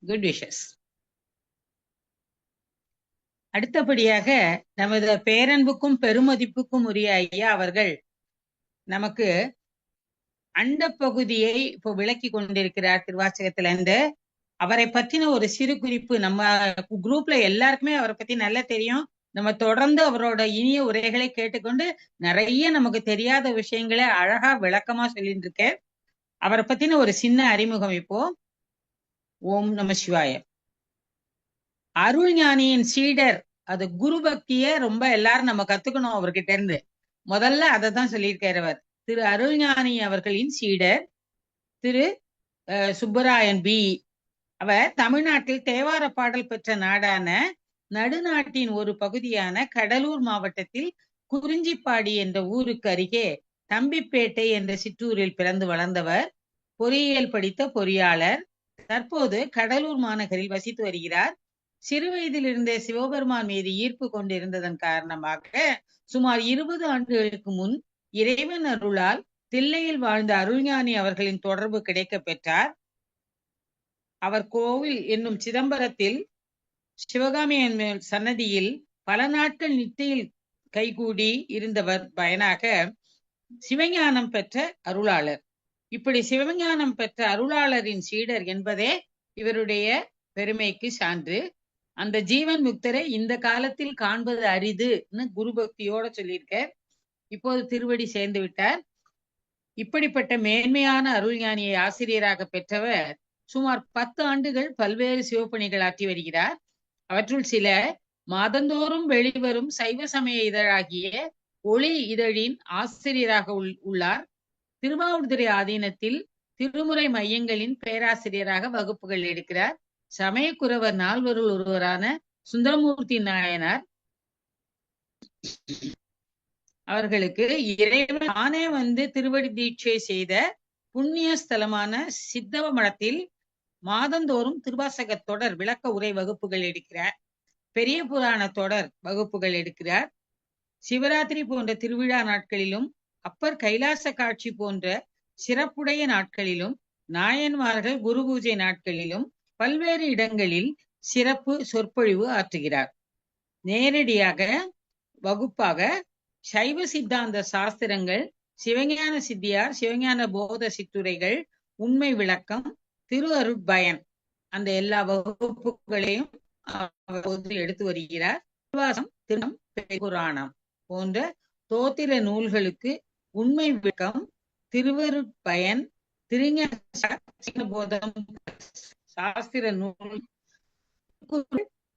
Good wishes. அடுத்தபடியாக நமது பேரன்புக்கும் பெருமதிப்புக்கும் உரிய ஐயா அவர்கள் நமக்கு அண்ட பகுதியை இப்போ விளக்கி கொண்டிருக்கிறார் திருவாசகத்திலிருந்து. அவரை பற்றின ஒரு சிறு குறிப்பு, நம்ம குரூப்ல எல்லாருக்குமே அவரை பத்தி நல்லா தெரியும். நம்ம தொடர்ந்து அவரோட இனிய உரைகளை கேட்டுக்கொண்டு நிறைய நமக்கு தெரியாத விஷயங்களை அழகா விளக்கமா சொல்லிட்டு இருக்கேன். அவரை பத்தின ஒரு சின்ன அறிமுகம் இப்போ. ஓம் நம சிவாய. அருள் ஞானியின் சீடர், அது குரு பக்திய ரொம்ப எல்லாரும் நம்ம கத்துக்கணும் அவர்கிட்ட இருந்து. முதல்ல அதை தான் சொல்லியிருக்கார் அவர். திரு அருள்ஞானி அவர்களின் சீடர் திரு சுப்பராயன் பி. அவர் தமிழ்நாட்டில் தேவார பாடல் பெற்ற நாடான நடுநாட்டின் ஒரு பகுதியான கடலூர் மாவட்டத்தில் குறிஞ்சிப்பாடி என்ற ஊருக்கு அருகே தம்பிப்பேட்டை என்ற சிற்றூரில் பிறந்து வளர்ந்தவர். பொறியியல் படித்த பொறியாளர். தற்போது கடலூர் மாநகரில் வசித்து வருகிறார். சிறு வயதிலிருந்தே சிவபெருமான் மீது ஈர்ப்பு கொண்டிருந்ததன் காரணமாக சுமார் 20 ஆண்டுகளுக்கு முன் இறைவன் அருளால் தில்லையில் வாழ்ந்த அருள்ஞானி அவர்களின் தொடர்பு கிடைக்க பெற்றார். அவர் கோவில் என்னும் சிதம்பரத்தில் சிவகாமி சன்னதியில் பல நாட்கள் நித்தியில் கைகூடி இருந்தவர் பயனாக சிவஞானம் பெற்ற அருளாளர். இப்படி சிவஞானம் பெற்ற அருளாளரின் சீடர் என்பதே இவருடைய பெருமைக்கு சான்று. அந்த ஜீவன் முக்தரை இந்த காலத்தில் காண்பது அரிதுன்னு குரு பக்தியோட சொல்லியிருக்க. இப்போது திருவடி சேர்ந்து விட்டார். இப்படிப்பட்ட மேன்மையான அருள்ஞானியை ஆசிரியராக பெற்றவர் சுமார் 10 ஆண்டுகள் பல்வேறு சிவப்பணிகள் ஆற்றி வருகிறார். அவற்றுள் சில மாதந்தோறும் வெளிவரும் சைவ சமய இதழாகிய ஒளி இதழின் ஆசிரியராக உள்ளார். திருவாவூர்துறை ஆதீனத்தில் திருமுறை மையங்களின் பேராசிரியராக வகுப்புகள் எடுக்கிறார். சமயக்குறவர் நால்வருள் ஒருவரான சுந்தரமூர்த்தி நாயனார் அவர்களுக்கு இறைவன் தானே திருவடி தீட்சை செய்த புண்ணிய ஸ்தலமான சித்தவ மடத்தில் மாதந்தோறும் திருவாசக தொடர் விளக்க உரை வகுப்புகள் எடுக்கிறார். பெரிய புராண தொடர் வகுப்புகள் எடுக்கிறார். சிவராத்திரி போன்ற திருவிழா நாட்களிலும் அப்பர் கைலாச காட்சி போன்ற சிறப்புடைய நாட்களிலும் நாயன்மார்கள் குரு பூஜை நாட்களிலும் பல்வேறு இடங்களில் சிறப்பு சொற்பொழிவு ஆற்றுகிறார். நேரடியாக வகுப்பாக சைவ சித்தாந்த சாஸ்திரங்கள், சிவஞான சித்தியார், சிவஞான போத சித்துரைகள், உண்மை விளக்கம், திரு அருட்பயன், அந்த எல்லா வகுப்புகளையும் எடுத்து வருகிறார். திருவாசம், திருநம், புராணம் போன்ற தோத்திர நூல்களுக்கு உண்மை விளக்கம், திருவருட்பயன், திருஞான போதம், சாஸ்திர நூல்,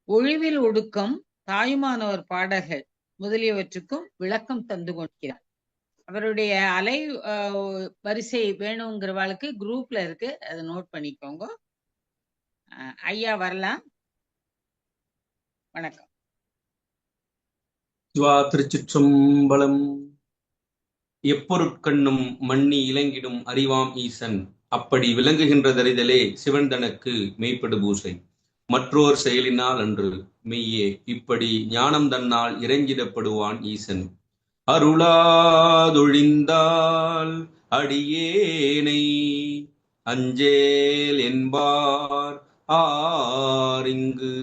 ஒழிவில் ஒடுக்கம், தாயுமானவர் பாடல்கள் முதலியவற்றுக்கும் விளக்கம் தந்து கொண்டிருக்கிறார். அவருடைய அலை வரிசை வேணுங்கிறவாளுக்கு குரூப்ல இருக்கு, அதை நோட் பண்ணிக்கோங்க. ஐயா வரலாம். வணக்கம். திருச்சிற்றம்பலம். எப்பொருட்கண்ணும் மண்ணி இலங்கிடும் அறிவாம் ஈசன், அப்படி விளங்குகின்றதறிதலே சிவன் தனக்கு மெய்ப்படு பூசை. மற்றோர் செயலினால் அன்று மெய்யே இப்படி ஞானம் தன்னால் இறைஞ்சிடப்படுவான் ஈசன். அருளாதொழிந்தால் அடியேனை அஞ்சேல் என்பார் ஆரிங்கு.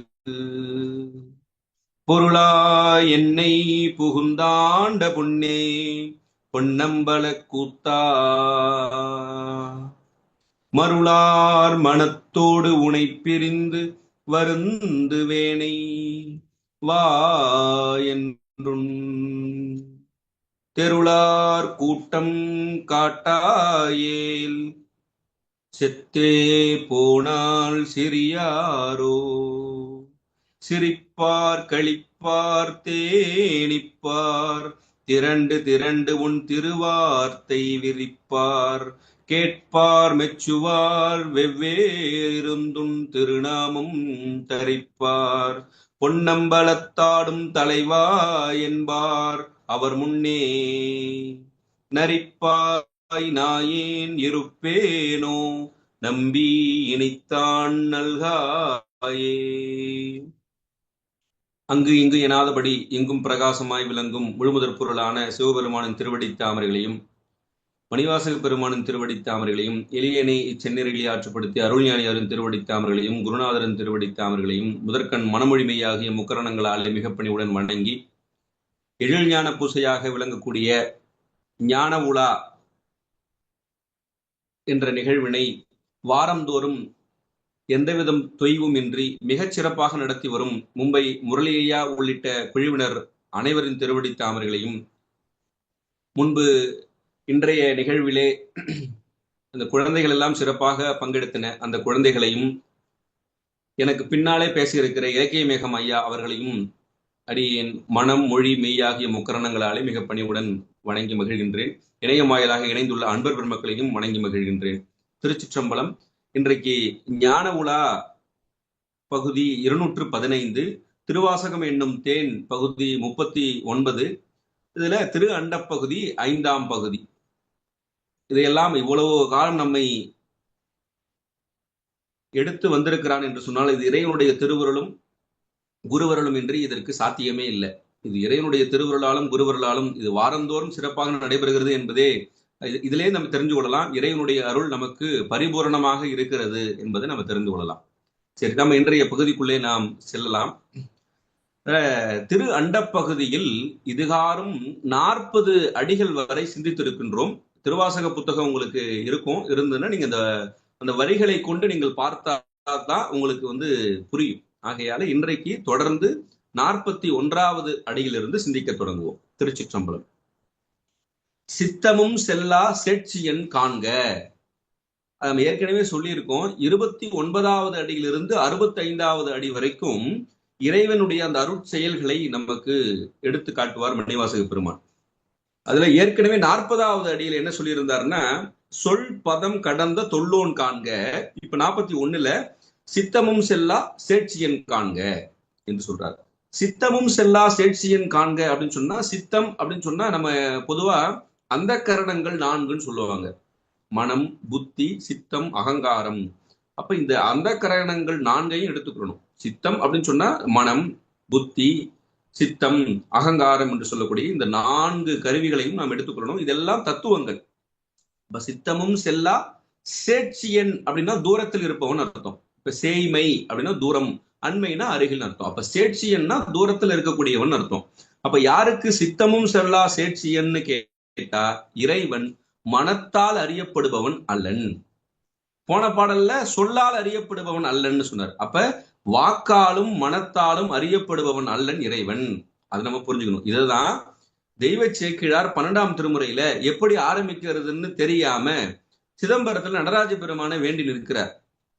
பொருளாய் என்னை புகுந்தாண்ட பொன்னே பொன்னம்பல கூத்தா, மருளார் மனத்தோடு உனை பிரிந்து வருந்து வேணை வா என்றும் தெருளார் கூட்டம் காட்டாயேல் செத்தே போனால் சிறியாரோ. சிரிப்பார் களிப்பார் தேனிப்பார் திரண்டு திரண்டு உன் திருவார்த்தை விரிப்பார். கேட்பார் மெச்சுவார் வெவ்வேறிருந்துன் திருநாமம் தரிப்பார். பொன்னம்பலத்தாடும் தலைவா என்பார் அவர் முன்னே. நரிப்பாய் நாயேன் இருப்பேனோ நம்பி இனித்தான் நல்காயே. அங்கு இங்கு எனாதபடி எங்கும் பிரகாசமாய் விளங்கும் முழுமுதற் பொருளான சிவபெருமானின் திருவடி தாமரைகளையும் மணிவாசக பெருமானின் திருவடி தாமர்களையும், எளியனை இச்செந்நெறிகளை ஆற்றுப்படுத்தி அருள்ஞானியாரின் திருவடி தாமர்களையும், குருநாதரின் திருவடி தாமர்களையும் முதற்கண் மனமொழிமையாகிய முக்கரணங்களாலே மிகப்பணிவுடன் வணங்கி எழில்ஞான பூசையாக விளங்கக்கூடிய ஞான உலா என்ற நிகழ்வினை வாரந்தோறும் எந்தவிதம் தொய்வும் இன்றி மிகச் சிறப்பாக நடத்தி வரும் மும்பை முரளியையா உள்ளிட்ட குழுவினர் அனைவரின் திருவடி தாமர்களையும், முன்பு இன்றைய நிகழ்விலே அந்த குழந்தைகள் எல்லாம் சிறப்பாக பங்கெடுத்தன அந்த குழந்தைகளையும், எனக்கு பின்னாலே பேசியிருக்கிற இலக்கிய மேகம் ஐயா அவர்களையும் அடியேன் மனம் மொழி மெய்யாகிய முக்கரணங்களாலே மிக பணிவுடன் வணங்கி மகிழ்கின்றேன். இணையம் வாயிலாக இணைந்துள்ள அன்பர் பெருமக்களையும் வணங்கி மகிழ்கின்றேன். திருச்சிற்றம்பலம். இன்றைக்கு ஞான உலா பகுதி 215, திருவாசகம் என்னும் தேன் பகுதி 39, இதுல திரு அண்டப்பகுதி 5ஆம் பகுதி. இதையெல்லாம் இவ்வளவு காலம் நம்மை எடுத்து வந்திருக்கிறான் என்று சொன்னால் இது இறைவனுடைய திருவருளும் குருவருளும் இன்றி இதற்கு சாத்தியமே இல்லை. இது இறைவனுடைய திருவருளாலும் குருவருளாலும் இது வாரந்தோறும் சிறப்பாக நடைபெறுகிறது என்பதே இதிலே நம்ம தெரிஞ்சு கொள்ளலாம். இறைவனுடைய அருள் நமக்கு பரிபூரணமாக இருக்கிறது என்பதை நம்ம தெரிந்து கொள்ளலாம். சரி, நம்ம இன்றைய பகுதிக்குள்ளே நாம் செல்லலாம். திரு அண்டப்பகுதியில் இதுகாரும் 40 அடிகள் வரை சிந்தித்திருக்கின்றோம். திருவாசக புத்தகம் உங்களுக்கு இருக்கும், இருந்ததுன்னா நீங்க அந்த வரிகளை கொண்டு நீங்கள் பார்த்தாதான் உங்களுக்கு புரியும். ஆகையால இன்றைக்கு தொடர்ந்து 41வது அடியிலிருந்து சிந்திக்க தொடங்குவோம். திருச்சிற்றம்பலம். சித்தமும் செல்லா சேட்சியன் காண்க. நம்ம ஏற்கனவே சொல்லியிருக்கோம். 29வது அடியிலிருந்து 65வது அடி வரைக்கும் இறைவனுடைய அந்த அருட்செயல்களை நமக்கு எடுத்து காட்டுவார் மணிவாசக பெருமான். அதுல ஏற்கனவே 40வது அடியில் என்ன சொல்லியிருந்தாருன்னா, சொல் பதம் கடந்த தொல்லோன் காண்க. இப்ப 41ல சித்தமும் செல்லா சேட்சியன் காண்க என்று சொல்றாரு. சித்தமும் செல்லா சேட்சியன் காண்க அப்படின்னு சொன்னா, சித்தம் அப்படின்னு சொன்னா நம்ம பொதுவா அந்த கரணங்கள் 4ன்னு சொல்லுவாங்க. மனம், புத்தி, சித்தம், அகங்காரம். அப்ப இந்த அந்த கரணங்கள் 4ஐயும் எடுத்துக்கணும். சித்தம் அப்படின்னு சொன்னா மனம், புத்தி, சித்தம், அகங்காரம் என்று சொல்லக்கூடிய இந்த 4 கருவிகளையும் நாம் எடுத்துக்கொள்ளணும். இதெல்லாம் தத்துவங்கள். இப்ப சித்தமும் செல்லா சேட்சியன் அப்படின்னா தூரத்தில் இருப்பவன் அர்த்தம். இப்ப சேய்மை அப்படின்னா தூரம், அண்மைனா அருகில் அர்த்தம். அப்ப சேட்சியன்னா தூரத்தில் இருக்கக்கூடியவன் அர்த்தம். அப்ப யாருக்கு சித்தமும் செல்லா சேட்சியன்னு கேட்டா, இறைவன் மனத்தால் அறியப்படுபவன் அல்லன். போன பாடல்ல சொல்லால் அறியப்படுபவன் அல்லன்னு சொன்னார். அப்ப வாக்காலும் மனத்தாலும் அறியப்படுபவன் அல்லன் இறைவன். அது நம்ம புரிஞ்சுக்கணும். இதுதான் தெய்வ சேக்கிழார் 12ஆம் திருமுறையில எப்படி ஆரம்பிக்கிறதுன்னு தெரியாம சிதம்பரத்துல நடராஜ பெருமானை வேண்டி நிற்கிறார்.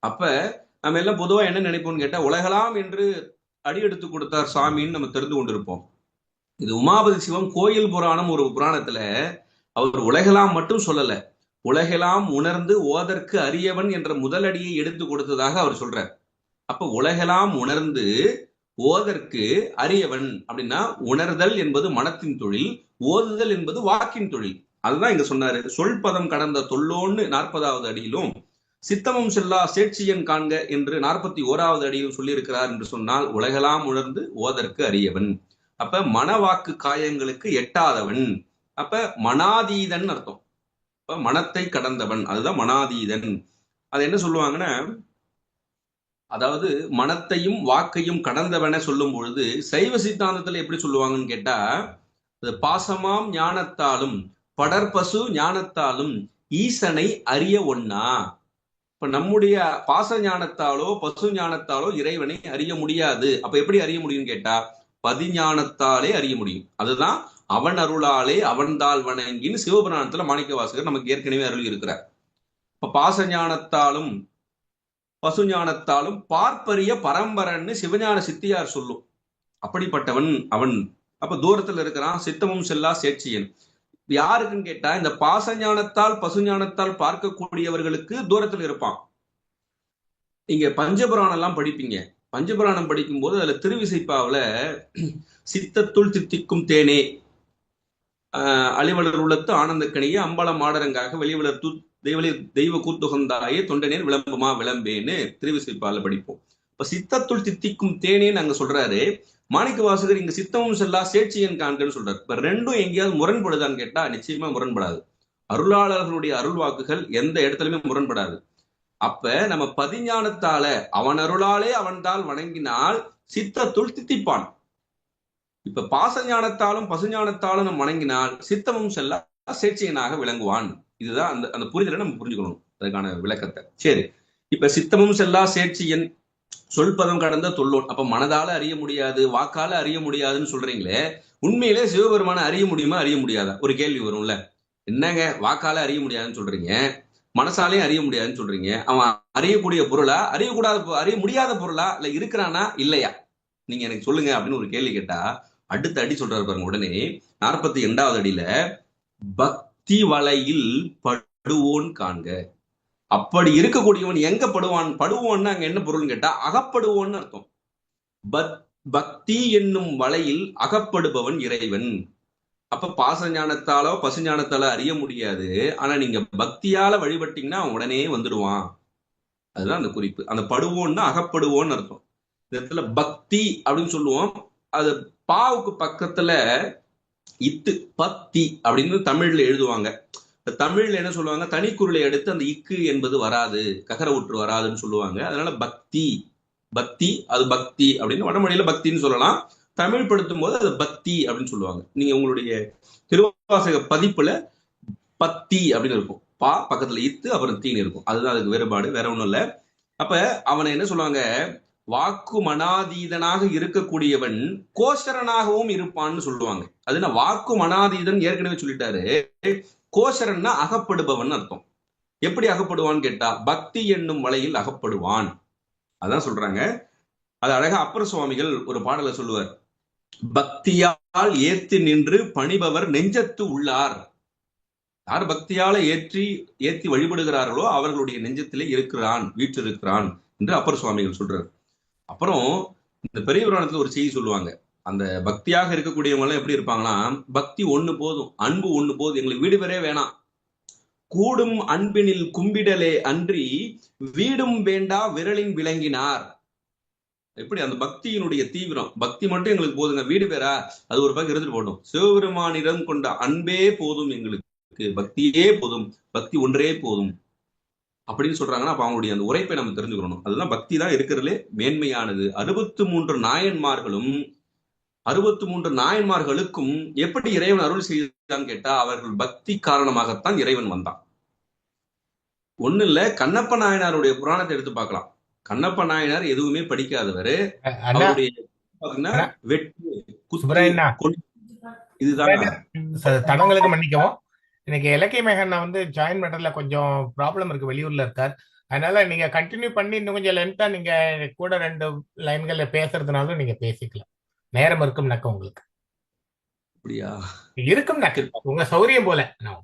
அப்ப நம்ம எல்லாம் பொதுவா என்ன நினைப்போம்னு கேட்டா, உலகலாம் என்று அடியெடுத்து கொடுத்தார் சாமின்னு நம்ம தெரிந்து கொண்டிருப்போம். இது உமாபதி சிவம் கோயில் புராணம் ஒரு புராணத்துல அவர் உலகெல்லாம் மட்டும் சொல்லல, உலகெல்லாம் உணர்ந்து ஓதற்கு அரியவன் என்ற முதலடியை எடுத்து கொடுத்ததாக அவர் சொல்றார். அப்ப உலகெல்லாம் உணர்ந்து ஓதற்கு அரியவன் அப்படின்னா, உணர்தல் என்பது மனத்தின் தொழில், ஓதுதல் என்பது வாக்கின் தொழில். அதுதான் இங்க சொன்னாரு. சொல் பதம் கடந்த தொல்லோன்னு 40வது அடியிலும், சித்தமும் செல்லா சேட்சியன் காண்க என்று 41வது அடியிலும் சொல்லியிருக்கிறார் என்று சொன்னால், உலகெல்லாம் உணர்ந்து ஓதற்கு அரியவன். அப்ப மனவாக்கு காயங்களுக்கு எட்டாதவன். அப்ப மனாதீதன் அர்த்தம். அப்ப மனத்தை கடந்தவன், அதுதான் மனாதீதன். அது என்ன சொல்லுவாங்கன்னா, அதாவது மனத்தையும் வாக்கையும் கடந்தவன சொல்லும் பொழுது சைவ சித்தாந்தத்துல எப்படி சொல்லுவாங்கன்னு கேட்டா, பாசமாம் ஞானத்தாலும் படற்பசு ஞானத்தாலும் ஈசனை அறிய ஒண்ணா. இப்ப நம்முடைய பாச ஞானத்தாலோ பசு ஞானத்தாலோ இறைவனை அறிய முடியாது. அப்ப எப்படி அறிய முடியும்னு கேட்டா, பதிஞானத்தாலே அறிய முடியும். அதுதான் அவன் அருளாலே அவன்தாள் வணங்கின்னு சிவபுராணத்துல மாணிக்க வாசகர் நமக்கு ஏற்கனவே அருள் இருக்கிறார். இப்ப பாச ஞானத்தாலும் பசு ஞானத்தாலும் பார்ப்பரிய பரம்பரன்னு சிவஞான சித்தியார் சொல்லும். அப்படிப்பட்டவன் அவன். அப்ப தூரத்துல இருக்கிறான். சித்தமும் செல்லா சேட்சியன் யாருக்குன்னு கேட்டா, இந்த பாச ஞானத்தால் பசு ஞானத்தால் பார்க்கக்கூடியவர்களுக்கு தூரத்தில் இருப்பான். நீங்க பஞ்சபுராணம் எல்லாம் படிப்பீங்க. பஞ்சபுராணம் படிக்கும் போது அதுல திருவிசைப்பாவில சித்தத்துள் தித்திக்கும் தேனே, அழிவலர் உள்ளத்து ஆனந்தக்கணியே, அம்பலம் ஆடரங்காக வெளிவளர் தெய்வ கூத்துகந்தாயே, தொண்டனேன் விளம்புமா விளம்பேன்னு திருவிசைப்பாவில படிப்போம். இப்ப சித்தத்துள் தித்திக்கும் தேனேன்னு அங்க சொல்றாரு மாணிக்க வாசகர். இங்க சித்தமும் செல்லா சேட்சியன் காண்கன்னு சொல்றாரு. இப்ப ரெண்டும் எங்கேயாவது முரண்படுதான்னு கேட்டா நிச்சயமா முரண்படாது. அருளாளர்களுடைய அருள் வாக்குகள் எந்த இடத்துலயுமே முரண்படாது. அப்ப நம்ம பதிஞானத்தால அவன் அருளாலே அவன்தால் வணங்கினால் சித்தத்துள் தித்திப்பான். இப்ப பாசஞானத்தாலும் பசுஞானத்தாலும் நம்ம வணங்கினால் சித்தமும் செல்ல சேட்சியனாக விளங்குவான். இதுதான் அந்த அந்த புரிதலை நம்ம புரிஞ்சுக்கணும், அதுக்கான விளக்கத்தை. சரி, இப்ப சித்தமும் செல்லா சேட்சியன், சொல்பதம் கடந்த தொல்லோன். அப்ப மனதால அறிய முடியாது, வாக்கால அறிய முடியாதுன்னு சொல்றீங்களே, உண்மையிலே சிவபெருமான அறிய முடியுமா அறிய முடியாதா? ஒரு கேள்வி வரும்ல. என்னங்க வாக்கால அறிய முடியாதுன்னு சொல்றீங்க, மனசாலையும் அறிய முடியாதுன்னு சொல்றீங்க, அவன் அறியக்கூடிய பொருளா, அறிய முடியாத பொருளா, இல்ல இருக்கிறானா இல்லையா, நீங்க எனக்கு சொல்லுங்க அப்படின்னு ஒரு கேள்வி கேட்டா அடுத்த அடி சொல்றாரு பாருங்க. உடனே 42வது அடியில பக்தி வலையில் படுவோன் காண்க. அப்படி இருக்கக்கூடியவன் எங்க படுவான்? படுவோன்னு அங்க என்ன பொருள்னு கேட்டா அகப்படுவோன்னு அர்த்தம். பக்தி என்னும் வலையில் அகப்படுபவன் இறைவன். அப்ப பாசஞானத்தாலோ பசுஞானத்தாலோ அறிய முடியாது, ஆனா நீங்க பக்தியால வழிபட்டீங்கன்னா அவன் உடனே வந்துடுவான். அதுதான் அந்த குறிப்பு. அந்த படுவோன்னா அகப்படுவோன்னு அர்த்தம். இந்த இடத்துல பக்தி அப்படின்னு சொல்லுவோம். அது பாவுக்கு பக்கத்துல இத்து பத்தி அப்படின்னு தமிழ்ல எழுதுவாங்க. தமிழ்ல என்ன சொல்லுவாங்க, தனிக்குறளை எடுத்து அந்த இக்கு என்பது வராது, ககர ஊற்று வராதுன்னு சொல்லுவாங்க. அதனால பக்தி பக்தி அது பக்தி அப்படின்னு வடமொழியில பக்தின்னு சொல்லலாம். தமிழ் படுத்தும் போது அது பக்தி அப்படின்னு சொல்லுவாங்க. நீங்க உங்களுடைய திருவாசக பதிப்புல பத்தி அப்படின்னு இருக்கும், பா பக்கத்துல இத்து அப்புறம் தீன்னு இருக்கும். அதுதான் அதுக்கு வேறுபாடு, வேற ஒண்ணும் இல்ல. அப்ப அவனை என்ன சொல்லுவாங்க, வாக்கு மனாதீதனாக இருக்கக்கூடியவன் கோசரனாகவும் இருப்பான்னு சொல்லுவாங்க. அது வாக்கு மனாதீதன் ஏற்கனவே சொல்லிட்டாரு. கோசரன்னா அகப்படுபவன் அர்த்தம். எப்படி அகப்படுவான்னு கேட்டா பக்தி என்னும் வலையில் அகப்படுவான். அதான் சொல்றாங்க. அது அழகா அப்பர் சுவாமிகள் ஒரு பாடல சொல்லுவார். பக்தியால் ஏத்தி நின்று பணிபவர் நெஞ்சத்து உள்ளார். யார் பக்தியால ஏற்றி வழிபடுகிறார்களோ அவர்களுடைய நெஞ்சத்திலே இருக்கிறான், வீற்றிருக்கிறான் என்று அப்பர் சுவாமிகள் சொல்றாரு. அப்புறம் இந்த பெரிய புராணத்துல ஒரு செய்தி சொல்லுவாங்க. அந்த பக்தியாக இருக்கக்கூடியவங்க எல்லாம் எப்படி இருப்பாங்கன்னா, பக்தி ஒண்ணு போதும், அன்பு ஒண்ணு போதும், எங்களுக்கு வீடு வரவே வேணாம், கூடும் அன்பினில் கும்பிடலே அன்றி வீடும் வேண்டா விரலின் விளங்கினார். எப்படி அந்த பக்தியினுடைய தீவிரம், பக்தி மட்டும் எங்களுக்கு போதுங்க, வீடு பேரா அது ஒரு பக்கம் இருந்துட்டு போட்டோம், சிவபெருமானிடம் கொண்ட அன்பே போதும், எங்களுக்கு பக்தியே போதும், பக்தி ஒன்றே போதும் அப்படின்னு சொல்றாங்கன்னா அப்ப அவங்களுடைய அந்த உரைப்பை நம்ம தெரிஞ்சுக்கணும். அதுதான் பக்தி தான் இருக்கிறதுலே மேன்மையானது. 63 நாயன்மார்களும் 63 நாயன்மார்களுக்கும் எப்படி இறைவன் அருள் செய்தான்னு கேட்டா அவர்கள் பக்தி காரணமாகத்தான் இறைவன் வந்தான். ஒண்ணு இல்ல, கண்ணப்ப நாயனாருடைய புராணத்தை எடுத்து பார்க்கலாம். கண்ணப்ப நாயனார் எதுவுமே படிக்காதவர். அவருடைய வெட்டு குத்து இதுதான். தடங்களுக்கு மன்னிக்கவும், இன்னைக்கு இலக்கிய மேகன் வந்து ஜாயின் பண்றதுல கொஞ்சம் ப்ராப்ளம் இருக்கு, வெளியூர்ல இருக்கார். அதனால நீங்க கண்டினியூ பண்ணி இன்னும் கொஞ்சம் லென்த்தா நீங்க கூட 2 லைன்கள்ல பேசுறதுனாலும் நீங்க பேசிக்கலாம். நேரம் இருக்கும் நக்க உங்களுக்கு இருக்கும் நக்க, உங்க சௌரியம் போல. நான்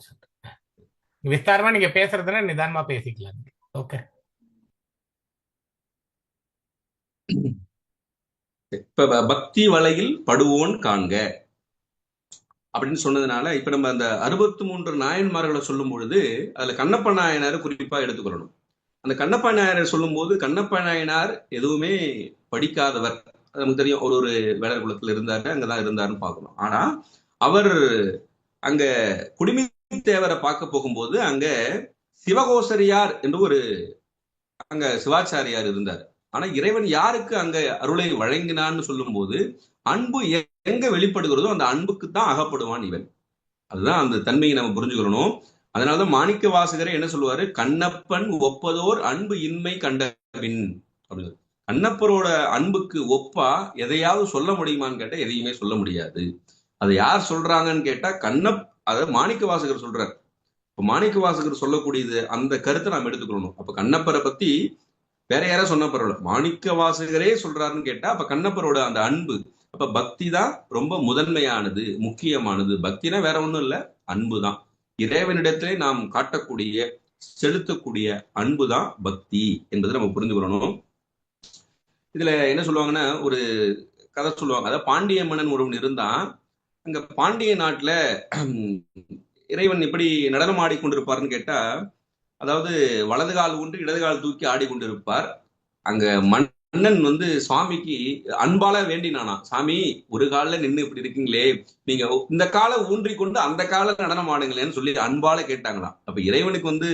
விஸ்தாரமா நீங்க பேசுறதுன்னா நிதானமா பேசிக்கலாம். ஓகே, இப்ப பக்தி வலையில் படுவோன் காண்க அப்படின்னு சொன்னதுனால இப்ப நம்ம அந்த 63 நாயன்மார்களை சொல்லும் பொழுது அதுல கண்ணப்ப நாயனார் குறிப்பா எடுத்துக்கொள்ளணும். அந்த கண்ணப்ப நாயனார் சொல்லும் போது கண்ணப்ப நாயனார் எதுவுமே படிக்காதவர், நமக்கு தெரியும், ஒரு வேடர் குலத்துல இருந்தாரு, அங்கதான் இருந்தாருன்னு பார்க்கணும். ஆனா அவர் அங்க குடிமி தேவரை பார்க்க போகும்போது அங்க சிவகோசரியார் என்று ஒரு அங்க சிவாச்சாரியார் இருந்தார். ஆனா இறைவன் யாருக்கு அங்க அருளை வழங்கினான்னு சொல்லும் போது அன்பு எங்க வெளிப்படுகிறதோ அந்த அன்புக்கு தான் அகப்படுவான் இவன். அதுதான் அந்த தன்மையை நம்ம புரிஞ்சுக்கணும். அதனாலதான் மாணிக்க வாசகரை என்ன சொல்லுவாரு, கண்ணப்பன் ஒப்பதோர் அன்பு இன்மை கண்டபின் அப்படின்னு. கண்ணப்பரோட அன்புக்கு ஒப்பா எதையாவது சொல்ல முடியுமான்னு கேட்டா எதையுமே சொல்ல முடியாது. அதை யார் சொல்றாங்கன்னு கேட்டா அதாவது மாணிக்க வாசகர் சொல்றார். இப்ப மாணிக்க வாசகர் சொல்லக்கூடியது அந்த கருத்தை நாம் எடுத்துக்கணும். அப்ப கண்ணப்பரை பத்தி வேற யாரும் சொன்ன பரவாயில்ல, மாணிக்க வாசகரே சொல்றாருன்னு கேட்டா அப்ப கண்ணப்பரோட அந்த அன்பு, அப்ப பக்தி தான் ரொம்ப முதன்மையானது, முக்கியமானது. பக்தினா வேற ஒண்ணும் இல்ல, அன்பு தான். இறைவனிடத்திலே நாம் காட்டக்கூடிய செலுத்தக்கூடிய அன்பு தான் பக்தி என்பதை நம்ம புரிந்துக்கணும். இதுல என்ன சொல்லுவாங்கன்னா ஒரு கதை சொல்லுவாங்க. அதாவது பாண்டிய மன்னன் ஒருவன் இருந்தான். அங்க பாண்டிய நாட்டுல இறைவன் எப்படி நடனம் ஆடிக்கொண்டிருப்பாருன்னு கேட்டா, அதாவது வலது கால் ஊன்றி இடது கால் தூக்கி ஆடிக்கொண்டிருப்பார். அங்க மண் அண்ணன் வந்து சுவாமிக்கு அன்பால வேண்டினானா, சாமி ஒரு காலில் நின்று இப்படி இருக்கீங்களே, நீங்க இந்த காலை ஊன்றி கொண்டு அந்த கால நடனம் ஆடுங்களேன்னு சொல்லி அன்பால கேட்டாங்களாம். அப்ப இறைவனுக்கு வந்து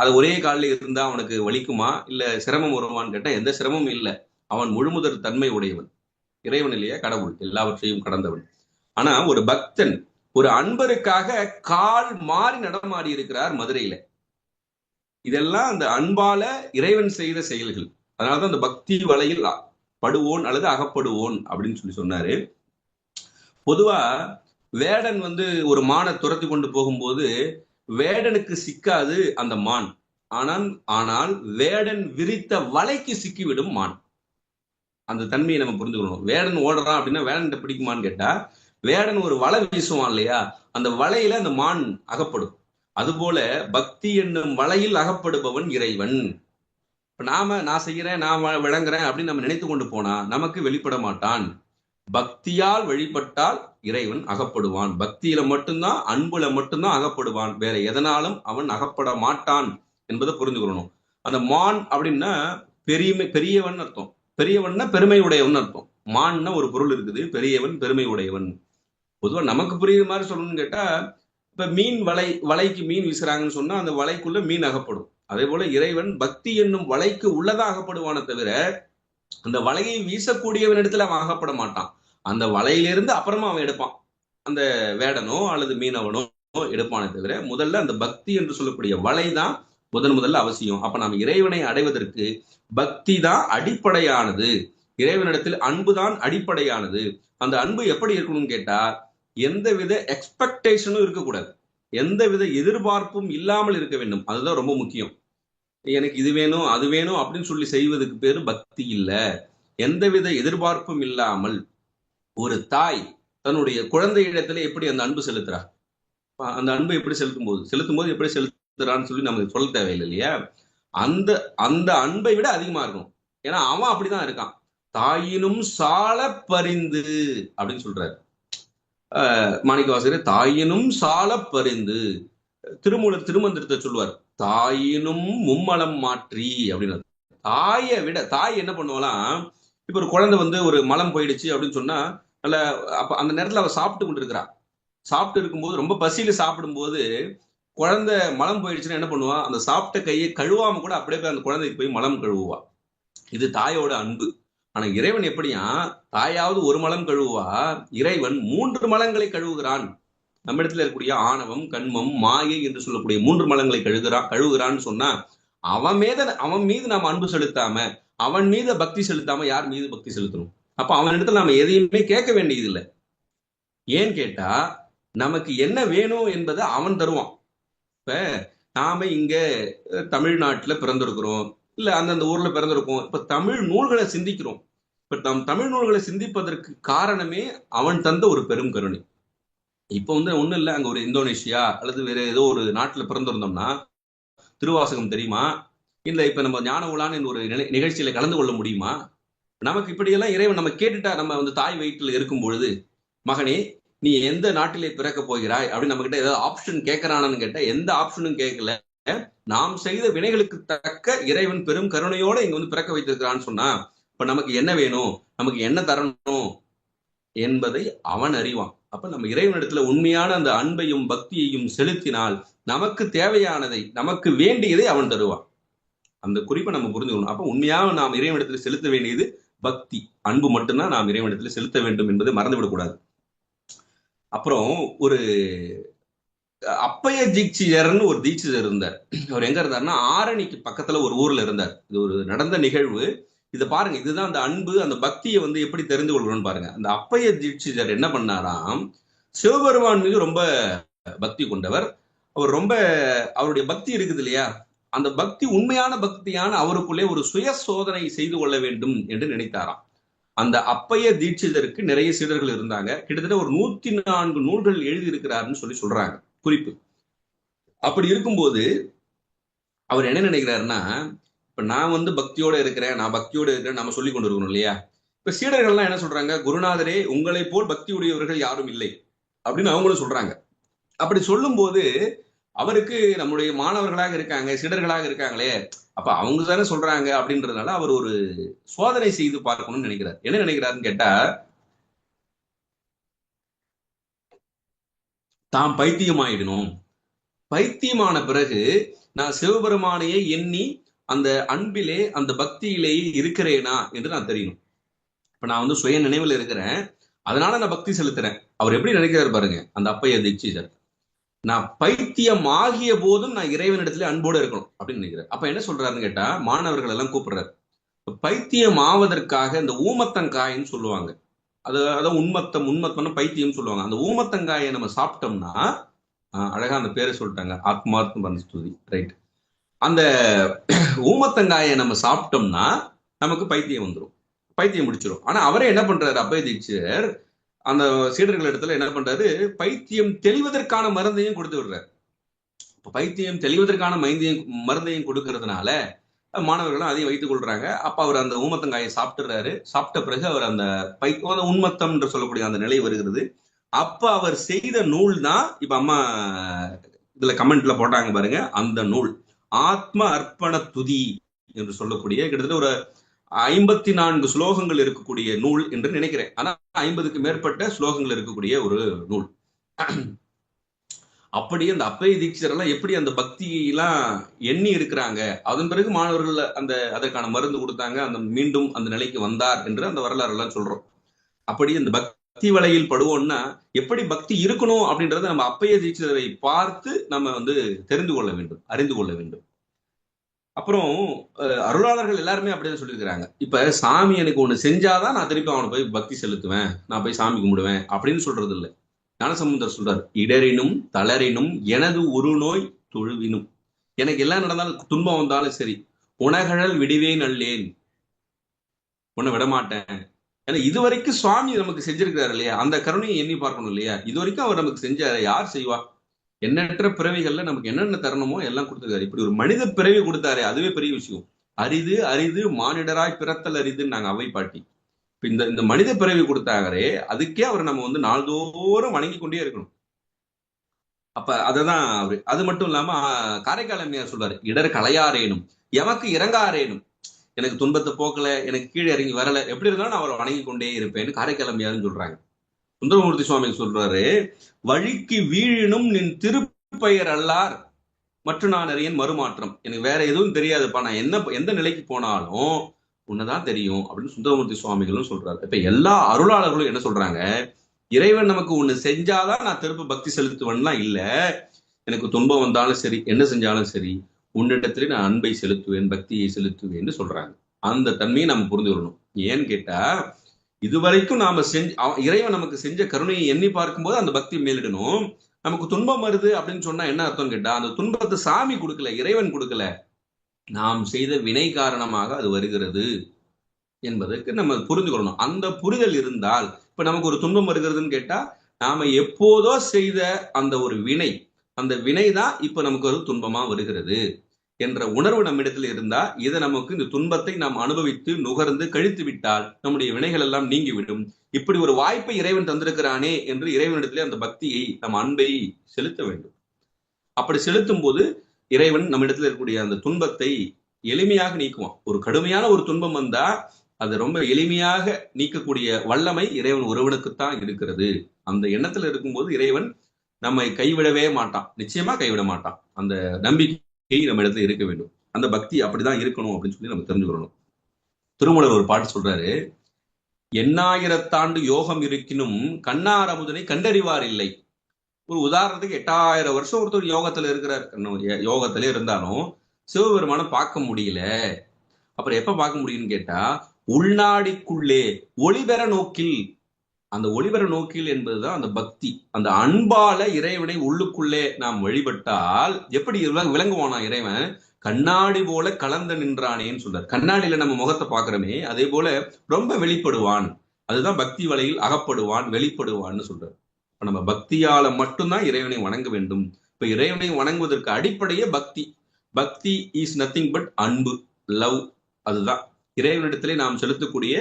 அது ஒரே காலில் இருந்தா அவனுக்கு வலிக்குமா இல்ல சிரமம் வருமான்னு கேட்டா எந்த சிரமமும் இல்லை. அவன் முழுமுதற் தன்மை உடையவன். இறைவன் இல்லையா, கடவுள், எல்லாவற்றையும் கடந்தவன். ஆனா ஒரு பக்தன் ஒரு அன்பருக்காக கால் மாறி நடமாடி இருக்கிறார் மதுரையில. இதெல்லாம் அந்த அன்பால இறைவன் செய்த செயல்கள். அதனாலதான் அந்த பக்தி வலையில் படுவோன் அல்லது அகப்படுவோன் அப்படின்னு சொல்லி சொன்னாரு. பொதுவா வேடன் வந்து ஒரு மானை துரத்தி கொண்டு போகும்போது வேடனுக்கு சிக்காது அந்த மான். ஆனால் வேடன் விரித்த வலைக்கு சிக்கிவிடும் மான். அந்த தன்மையை நம்ம புரிஞ்சுக்கணும். வேடன் ஓடுறான் அப்படின்னா வேடன் பிடிக்குமான்னு கேட்டா, வேடன் ஒரு வலை வீசுவான் இல்லையா, அந்த வலையில அந்த மான் அகப்படும். அதுபோல பக்தி என்னும் வலையில் அகப்படுபவன் இறைவன். நான் செய்யறேன், நான் விளங்குறேன் அப்படின்னு நம்ம நினைத்து கொண்டு போனா நமக்கு வெளிப்பட மாட்டான். பக்தியால் வழிபட்டால் இறைவன் அகப்படுவான். பக்தியில மட்டும்தான், அன்புல மட்டும்தான் அகப்படுவான். வேற எதனாலும் அவன் அகப்பட மாட்டான் என்பதை புரிஞ்சுக்கணும். அந்த மான் அப்படின்னா பெரியவன் அர்த்தம். பெரியவன்னா பெருமை உடையவன் அர்த்தம். மான்னா ஒரு பொருள் இருக்குது, பெரியவன் பெருமை உடையவன். பொதுவா நமக்கு புரியுற மாதிரி சொல்லணும்னு கேட்டா, இப்ப மீன் வலைக்கு மீன் வீசுறாங்கன்னு சொன்னா அந்த வலைக்குள்ள மீன் அகப்படும். அதே போல இறைவன் பக்தி என்னும் வலைக்கு உள்ளதா அகப்படுவான தவிர அந்த வலையை வீசக்கூடியவன் இடத்துல அவன் அகப்பட மாட்டான். அந்த வலையிலிருந்து அப்புறமா அவன் எடுப்பான். அந்த வேடனோ அல்லது மீனவனோ எடுப்பானே தவிர முதல்ல அந்த பக்தி என்று சொல்லக்கூடிய வலை தான் முதல்ல அவசியம். அப்ப நாம் இறைவனை அடைவதற்கு பக்தி தான் அடிப்படையானது. இறைவனிடத்தில் அன்பு தான் அடிப்படையானது. அந்த அன்பு எப்படி இருக்கணும்னு கேட்டா, எந்தவித எக்ஸ்பெக்டேஷனும் இருக்கக்கூடாது, எந்தவித எதிர்பார்ப்பும் இல்லாமல் இருக்க வேண்டும். அதுதான் ரொம்ப முக்கியம். எனக்கு இது வேணும் அது வேணும் அப்படின்னு சொல்லி செய்வதற்கு பேரு பக்தி இல்ல. எந்தவித எதிர்பார்ப்பும் இல்லாமல் ஒரு தாய் தன்னுடைய குழந்தை இடத்துல எப்படி அந்த அன்பு செலுத்துறா, அந்த அன்பு எப்படி செலுத்தும் போது எப்படி செலுத்துறான்னு சொல்லி நமக்கு சொல்ல தேவையில்லை இல்லையா. அந்த அந்த அன்பை விட அதிகமா இருக்கும். ஏன்னா அவன் அப்படிதான் இருக்கான். தாயினும் சால பரிந்து அப்படின்னு சொல்றாரு மாணிக்கவாசகர். தாயினும் சால பரிந்து. திருமூலர் திருமந்திரத்தை சொல்லுவார், தாயினும் மும்மலம் மாற்றி அப்படின்னு. தாயை விட, தாய் என்ன பண்ணுவாலாம், இப்ப ஒரு குழந்தை வந்து ஒரு மலம் போயிடுச்சு அப்படின்னு சொன்னா நல்ல, அப்ப அந்த நேரத்துல அவ சாப்பிட்டு கொண்டு இருக்கிறா. சாப்பிட்டு இருக்கும்போது ரொம்ப பசியில சாப்பிடும்போது குழந்தை மலம் போயிடுச்சுன்னா என்ன பண்ணுவா, அந்த சாப்பிட்ட கையை கழுவாம கூட அப்படியே போய் அந்த குழந்தைக்கு போய் மலம் கழுவுவா. இது தாயோட அன்பு. ஆனா இறைவன் எப்படியா, தாயாவது ஒரு மலம் கழுவுவா, இறைவன் 3 மலங்களை கழுவுகிறான். நம்ம இடத்துல இருக்கக்கூடிய ஆணவம், கண்மம், மாயை என்று சொல்லக்கூடிய 3 மலங்களை கழுவுகிறான்னு சொன்னா அவன் மீது நாம் அன்பு செலுத்தாம, அவன் மீது பக்தி செலுத்தாம யார் மீது பக்தி செலுத்தணும்? அப்ப அவன் இடத்துல நாம எதையுமே கேட்க வேண்டியது இல்லை. ஏன்னு கேட்டா நமக்கு என்ன வேணும் என்பதை அவன் தருவான். இப்ப நாம இங்க தமிழ்நாட்டுல பிறந்திருக்கிறோம், இல்ல அந்தந்த ஊர்ல பிறந்திருக்கோம். இப்ப தமிழ் நூல்களை சிந்திக்கிறோம். இப்ப தமிழ் நூல்களை சிந்திப்பதற்கு காரணமே அவன் தந்த ஒரு பெரும் கருணை. இப்ப வந்து ஒண்ணும் இல்லை, அங்க ஒரு இந்தோனேஷியா அல்லது வேற ஏதோ ஒரு நாட்டுல பிறந்திருந்தோம்னா திருவாசகம் தெரியுமா, இல்ல இப்ப நம்ம ஞான உலான்னு ஒரு நிகழ்ச்சியில கலந்து கொள்ள முடியுமா? நமக்கு இப்படியெல்லாம் இறைவன் நம்ம கேட்டுட்டா, நம்ம வந்து தாய் வயிற்றில் இருக்கும் பொழுது, மகனே நீ எந்த நாட்டிலே பிறக்க போகிறாய் அப்படின்னு நம்ம கிட்ட ஏதாவது ஆப்ஷன் கேட்கறானு கேட்டா எந்த ஆப்ஷனும் கேட்கல. நாம் செய்த வினைகளுக்கு தக்க இறைவன் பெரும் கருணையோட இங்க வந்து பிறக்க வைத்திருக்கிறான்னு சொன்னா, இப்ப நமக்கு என்ன வேணும், நமக்கு என்ன தரணும் என்பதை அவன் அறிவான். அப்ப நம்ம இறைவனிடத்துல உண்மையான அந்த அன்பையும் பக்தியையும் செலுத்தினால் நமக்கு தேவையானதை, நமக்கு வேண்டியதை அவன் தருவான். அந்த குறிப்பை நம்ம புரிஞ்சுக்கணும். அப்ப உண்மையாக நாம் இறைவனிடத்துல செலுத்த வேண்டியது பக்தி, அன்பு மட்டும்தான் நாம் இறைவனிடத்துல செலுத்த வேண்டும் என்பதை மறந்துவிடக்கூடாது. அப்புறம் ஒரு அப்பைய தீட்சிதர்னு ஒரு தீட்சிதர் இருந்தார். அவர் எங்க இருந்தாருன்னா ஆரணிக்கு பக்கத்துல ஒரு ஊர்ல இருந்தார். இது ஒரு நடந்த நிகழ்வு. இதை பாருங்க, இதுதான் அந்த அன்பு, அந்த பக்தியை வந்து எப்படி தெரிந்து கொள்கிறோம்னு பாருங்க. அந்த அப்பைய தீட்சிதர் என்ன பண்ணாராம், சிவபெருமான் மீது ரொம்ப பக்தி கொண்டவர். அவர் ரொம்ப, அவருடைய பக்தி இருக்குது இல்லையா, அந்த பக்தி உண்மையான பக்தியான அவருக்குள்ளே ஒரு சுய சோதனை செய்து கொள்ள வேண்டும் என்று நினைத்தாராம். அந்த அப்பைய தீட்சிதருக்கு நிறைய சீடர்கள் இருந்தாங்க. கிட்டத்தட்ட ஒரு 104 நூல்கள் எழுதி இருக்கிறாருன்னு சொல்லி சொல்றாங்க குறிப்பு. அப்படி இருக்கும்போது அவர் என்ன நினைக்கிறாருன்னா, இப்ப நான் வந்து பக்தியோட இருக்கிறேன், நான் பக்தியோட இருக்கிறேன் நம்ம சொல்லி கொண்டு இருக்கணும் இல்லையா. இப்ப சீடர்கள்லாம் என்ன சொல்றாங்க, குருநாதரே உங்களை போல் பக்தி உடையவர்கள் யாரும் இல்லை அப்படின்னு அவங்களும் சொல்றாங்க. அப்படி சொல்லும் போது அவருக்கு நம்முடைய மாணவர்களாக இருக்காங்க, சீடர்களாக இருக்காங்களே, அப்ப அவங்க தானே சொல்றாங்க அப்படின்றதுனால அவர் ஒரு சோதனை செய்து பார்க்கணும்னு நினைக்கிறார். என்ன நினைக்கிறாருன்னு கேட்டா, தாம் பைத்தியமாயிடணும், பைத்தியமான பிறகு நான் சிவபெருமானையே எண்ணி அந்த அன்பிலே அந்த பக்தியிலேயே இருக்கிறேனா என்று நான் தெரியணும். இப்ப நான் வந்து சுய நினைவுல இருக்கிறேன், அதனால நான் பக்தி செலுத்துறேன். அவர் எப்படி நினைக்கிறாரு பாருங்க அந்த அப்பைய தீட்சிதர். நான் பைத்தியம் ஆகிய போதும் நான் இறைவனிடத்துல அன்போடு இருக்கணும் அப்படின்னு நினைக்கிறேன். அப்ப என்ன சொல்றாருன்னு கேட்டா, மாணவர்கள் எல்லாம் கூப்பிடுறாரு. பைத்தியம் ஆவதற்காக இந்த ஊமத்தங்காயின்னு சொல்லுவாங்க. அதான் உண்மத்தம்னு பைத்தியம் சொல்லுவாங்க. அந்த ஊமத்தங்காயை நம்ம சாப்பிட்டோம்னா, அழகா அந்த பேரை சொல்லிட்டாங்க, ஆத்மார்த்தம் பந்தஸ்துதி, ரைட். அந்த ஊமத்தங்காயை நம்ம சாப்பிட்டோம்னா நமக்கு பைத்தியம் வந்துடும், பைத்தியம் முடிச்சிடும். ஆனா அவரே என்ன பண்றாரு, அப்பைய தீட்சிதர் அந்த சீடர்கள் இடத்துல என்ன பண்றாரு, பைத்தியம் தெளிவதற்கான மருந்தையும் கொடுத்து விடுறாரு. பைத்தியம் தெளிவதற்கான மருந்தையும் கொடுக்கறதுனால மாணவர்களும் அதையும் வைத்துக் கொள்றாங்க. அப்ப அவர் அந்த ஊமத்தங்காயை சாப்பிட்டுறாரு. சாப்பிட்ட பிறகு அவர் அந்த உண்மத்தம் என்று சொல்லக்கூடிய அந்த நிலை வருகிறது. அப்ப அவர் செய்த நூல் தான் இப்ப அம்மா இதுல கமெண்ட்ல போட்டாங்க பாருங்க, அந்த நூல் ஆத்ம அர்ப்பண துதி என்று சொல்லக்கூடிய கிட்டத்தட்ட ஒரு 54 ஸ்லோகங்கள் இருக்கக்கூடிய நூல் என்று நினைக்கிறேன். ஆனா 50க்கு மேற்பட்ட ஸ்லோகங்கள் இருக்கக்கூடிய ஒரு நூல். அப்படி அந்த அப்பைய தீட்சிதர் எல்லாம் எப்படி அந்த பக்தியெல்லாம் எண்ணி இருக்கிறாங்க, அதன் பிறகு மாணவர்கள் அந்த அதற்கான மருந்து கொடுத்தாங்க, அந்த மீண்டும் அந்த நிலைக்கு வந்தார் என்று அந்த வரலாறு எல்லாம் சொல்றோம். அப்படி அந்த பக்தி வலையில் படுவோம்னா எப்படி பக்தி இருக்கணும் அப்படின்றத நம்ம அப்பைய தீட்சிதரை பார்த்து நம்ம வந்து தெரிந்து கொள்ள வேண்டும், அறிந்து கொள்ள வேண்டும். அப்புறம் அருளாளர்கள் எல்லாருமே அப்படிதான் சொல்லியிருக்கிறாங்க. இப்ப சாமி எனக்கு ஒண்ணு செஞ்சாதான் நான் திருப்பி அவனை போய் பக்தி செலுத்துவேன், நான் போய் சாமி கும்பிடுவேன் அப்படின்னு சொல்றது இல்லை. ஞானசம்பந்தர் சொல்றார், இடரினும் தளரினும் எனது ஒரு நோய் தொழுவினும். எனக்கு எல்லாம் நடந்தாலும் துன்பம் வந்தாலும் சரி, உனகழல் விடுவேன் அல்லேன், உன்னை விடமாட்டேன். ஏன்னா இதுவரைக்கும் சுவாமி நமக்கு செஞ்சிருக்கிறாரு இல்லையா, அந்த கருணையை எண்ணி பார்க்கணும் இல்லையா. இது வரைக்கும் அவர் நமக்கு செஞ்சாரு, யார் செய்வா? எண்ணற்ற பிறவிகள்ல நமக்கு என்னென்ன தரணுமோ எல்லாம் கொடுத்துருக்காரு. இப்படி ஒரு மனித பிறவி கொடுத்தாரு, அதுவே பெரிய விஷயம். அரிது அரிது மானிடராய் பிறத்தல் அரிதுன்னு நாங்க அவை பாட்டி. இந்த மனித பிறவி கொடுத்தாரே, அதுக்கே அவர் நம்ம வந்து நாள்தோறும் வணங்கி கொண்டே இருக்கணும். அப்ப அததான் அவரு. அது மட்டும் இல்லாம காரைக்கால் அம்மையார் சொல்றாரு, இடர் களையாரேனும் எமக்கு இறங்காரேனும். எனக்கு துன்பத்தை போக்கல, எனக்கு கீழே இறங்கி வரல, எப்படி இருந்தாலும் நான் அவரை வணங்கி கொண்டே இருப்பேன்னு காரைக்கால் அம்மையார்னு சொல்றாங்க. சுந்தரமூர்த்தி சுவாமி சொல்றாரு, வழிக்கு வீழினும் நின் திருப்பெயர் அல்லார் மற்ற நான் அறியன் மறுமாற்றம். எனக்கு வேற எதுவும் தெரியாதுப்பா, நான் எந்த நிலைக்கு போனாலும் உன்னதான் தெரியும் அப்படின்னு சுந்தரமூர்த்தி சுவாமிகளும் சொல்றாரு. இப்ப எல்லா அருளாளர்களும் என்ன சொல்றாங்க, இறைவன் நமக்கு ஒண்ணு செஞ்சாதான் நான் திரும்ப பக்தி செலுத்துவேன்லாம் இல்ல, எனக்கு துன்பம் வந்தாலும் சரி, என்ன செஞ்சாலும் சரி, உன்னிடத்துல நான் அன்பை செலுத்துவேன், பக்தியை செலுத்துவேன்னு சொல்றாங்க. அந்த தன்மையை நம்ம புரிந்துக்கணும். ஏன்னு கேட்டா, இதுவரைக்கும் நாம இறைவன் நமக்கு செஞ்ச கருணையை எண்ணி பார்க்கும்போது அந்த பக்தி மேலிடணும். நமக்கு துன்பம் வருது அப்படின்னு சொன்னா என்ன அர்த்தம் கேட்டா, அந்த துன்பத்தை சாமி கொடுக்கல, இறைவன் கொடுக்கல, நாம் செய்த வினை காரணமாக அது வருகிறது என்பதற்கு நம்ம புரிஞ்சுக்கணும். அந்த புரிதல் இருந்தால், இப்ப நமக்கு ஒரு துன்பம் வருகிறதுன்னு கேட்டா, நாம எப்போதோ செய்த அந்த ஒரு வினை, அந்த வினை தான் இப்ப நமக்கு ஒரு துன்பமா வருகிறது என்ற உணர்வு நம்மிடத்தில் இருந்தா, இதை நமக்கு இந்த துன்பத்தை நாம் அனுபவித்து நுகர்ந்து கழித்து விட்டால் நம்முடைய வினைகள் எல்லாம் நீங்கிவிடும். இப்படி ஒரு வாய்ப்பை இறைவன் தந்திருக்கிறானே என்று இறைவனிடத்திலே அந்த பக்தியை, நம் அன்பை செலுத்த வேண்டும். அப்படி செலுத்தும் போது இறைவன் நம்மிடத்தில் இருக்கக்கூடிய அந்த துன்பத்தை எளிமையாக நீக்குவான். ஒரு கடுமையான ஒரு துன்பம் வந்தா அது ரொம்ப எளிமையாக நீக்கக்கூடிய வல்லமை இறைவன் ஒருவனுக்குத்தான் இருக்கிறது. அந்த எண்ணத்துல இருக்கும்போது இறைவன் நம்மை கைவிடவே மாட்டான், நிச்சயமா கைவிட மாட்டான். அந்த நம்பிக்கை நம்ம இடத்துல இருக்க வேண்டும். அந்த பக்தி அப்படிதான் இருக்கணும் அப்படின்னு சொல்லி நம்ம தெரிஞ்சுக்கணும். திருமூலர் ஒரு பாட்டு சொல்றாரு, எண்ணாயிரத்தாண்டு யோகம் இருக்கினும் கண்ணார் அமுதனை கண்டறிவார் இல்லை. ஒரு உதாரணத்துக்கு 8000 வருஷம் ஒருத்தர் யோகத்துல இருக்கிறார், யோகத்திலே இருந்தாலும் சிவபெருமானை பார்க்க முடியல. அப்புறம் எப்ப பார்க்க முடியும்னு கேட்டா, உள்நாடிக்குள்ளே ஒளிபெற நோக்கில். அந்த ஒளிபெற நோக்கில் என்பதுதான் அந்த பக்தி. அந்த அன்பால இறைவனை உள்ளுக்குள்ளே நாம் வழிபட்டால் எப்படி விளங்குவானா இறைவன், கண்ணாடி போல கலந்து நின்றானேன்னு சொல்றார். கண்ணாடியில நம்ம முகத்தை பாக்குறோமே, அதே போல ரொம்ப வெளிப்படுவான். அதுதான் பக்தி வலையில் அகப்படுவான், வெளிப்படுவான்னு சொல்றார். இப்ப நம்ம பக்தியால மட்டும்தான் இறைவனை வணங்க வேண்டும். இப்ப இறைவனை வணங்குவதற்கு அடிப்படையே பக்தி. பக்தி இஸ் நத்திங் பட் அன்பு, லவ். அதுதான் இறைவனிடத்திலே நாம் செலுத்தக்கூடிய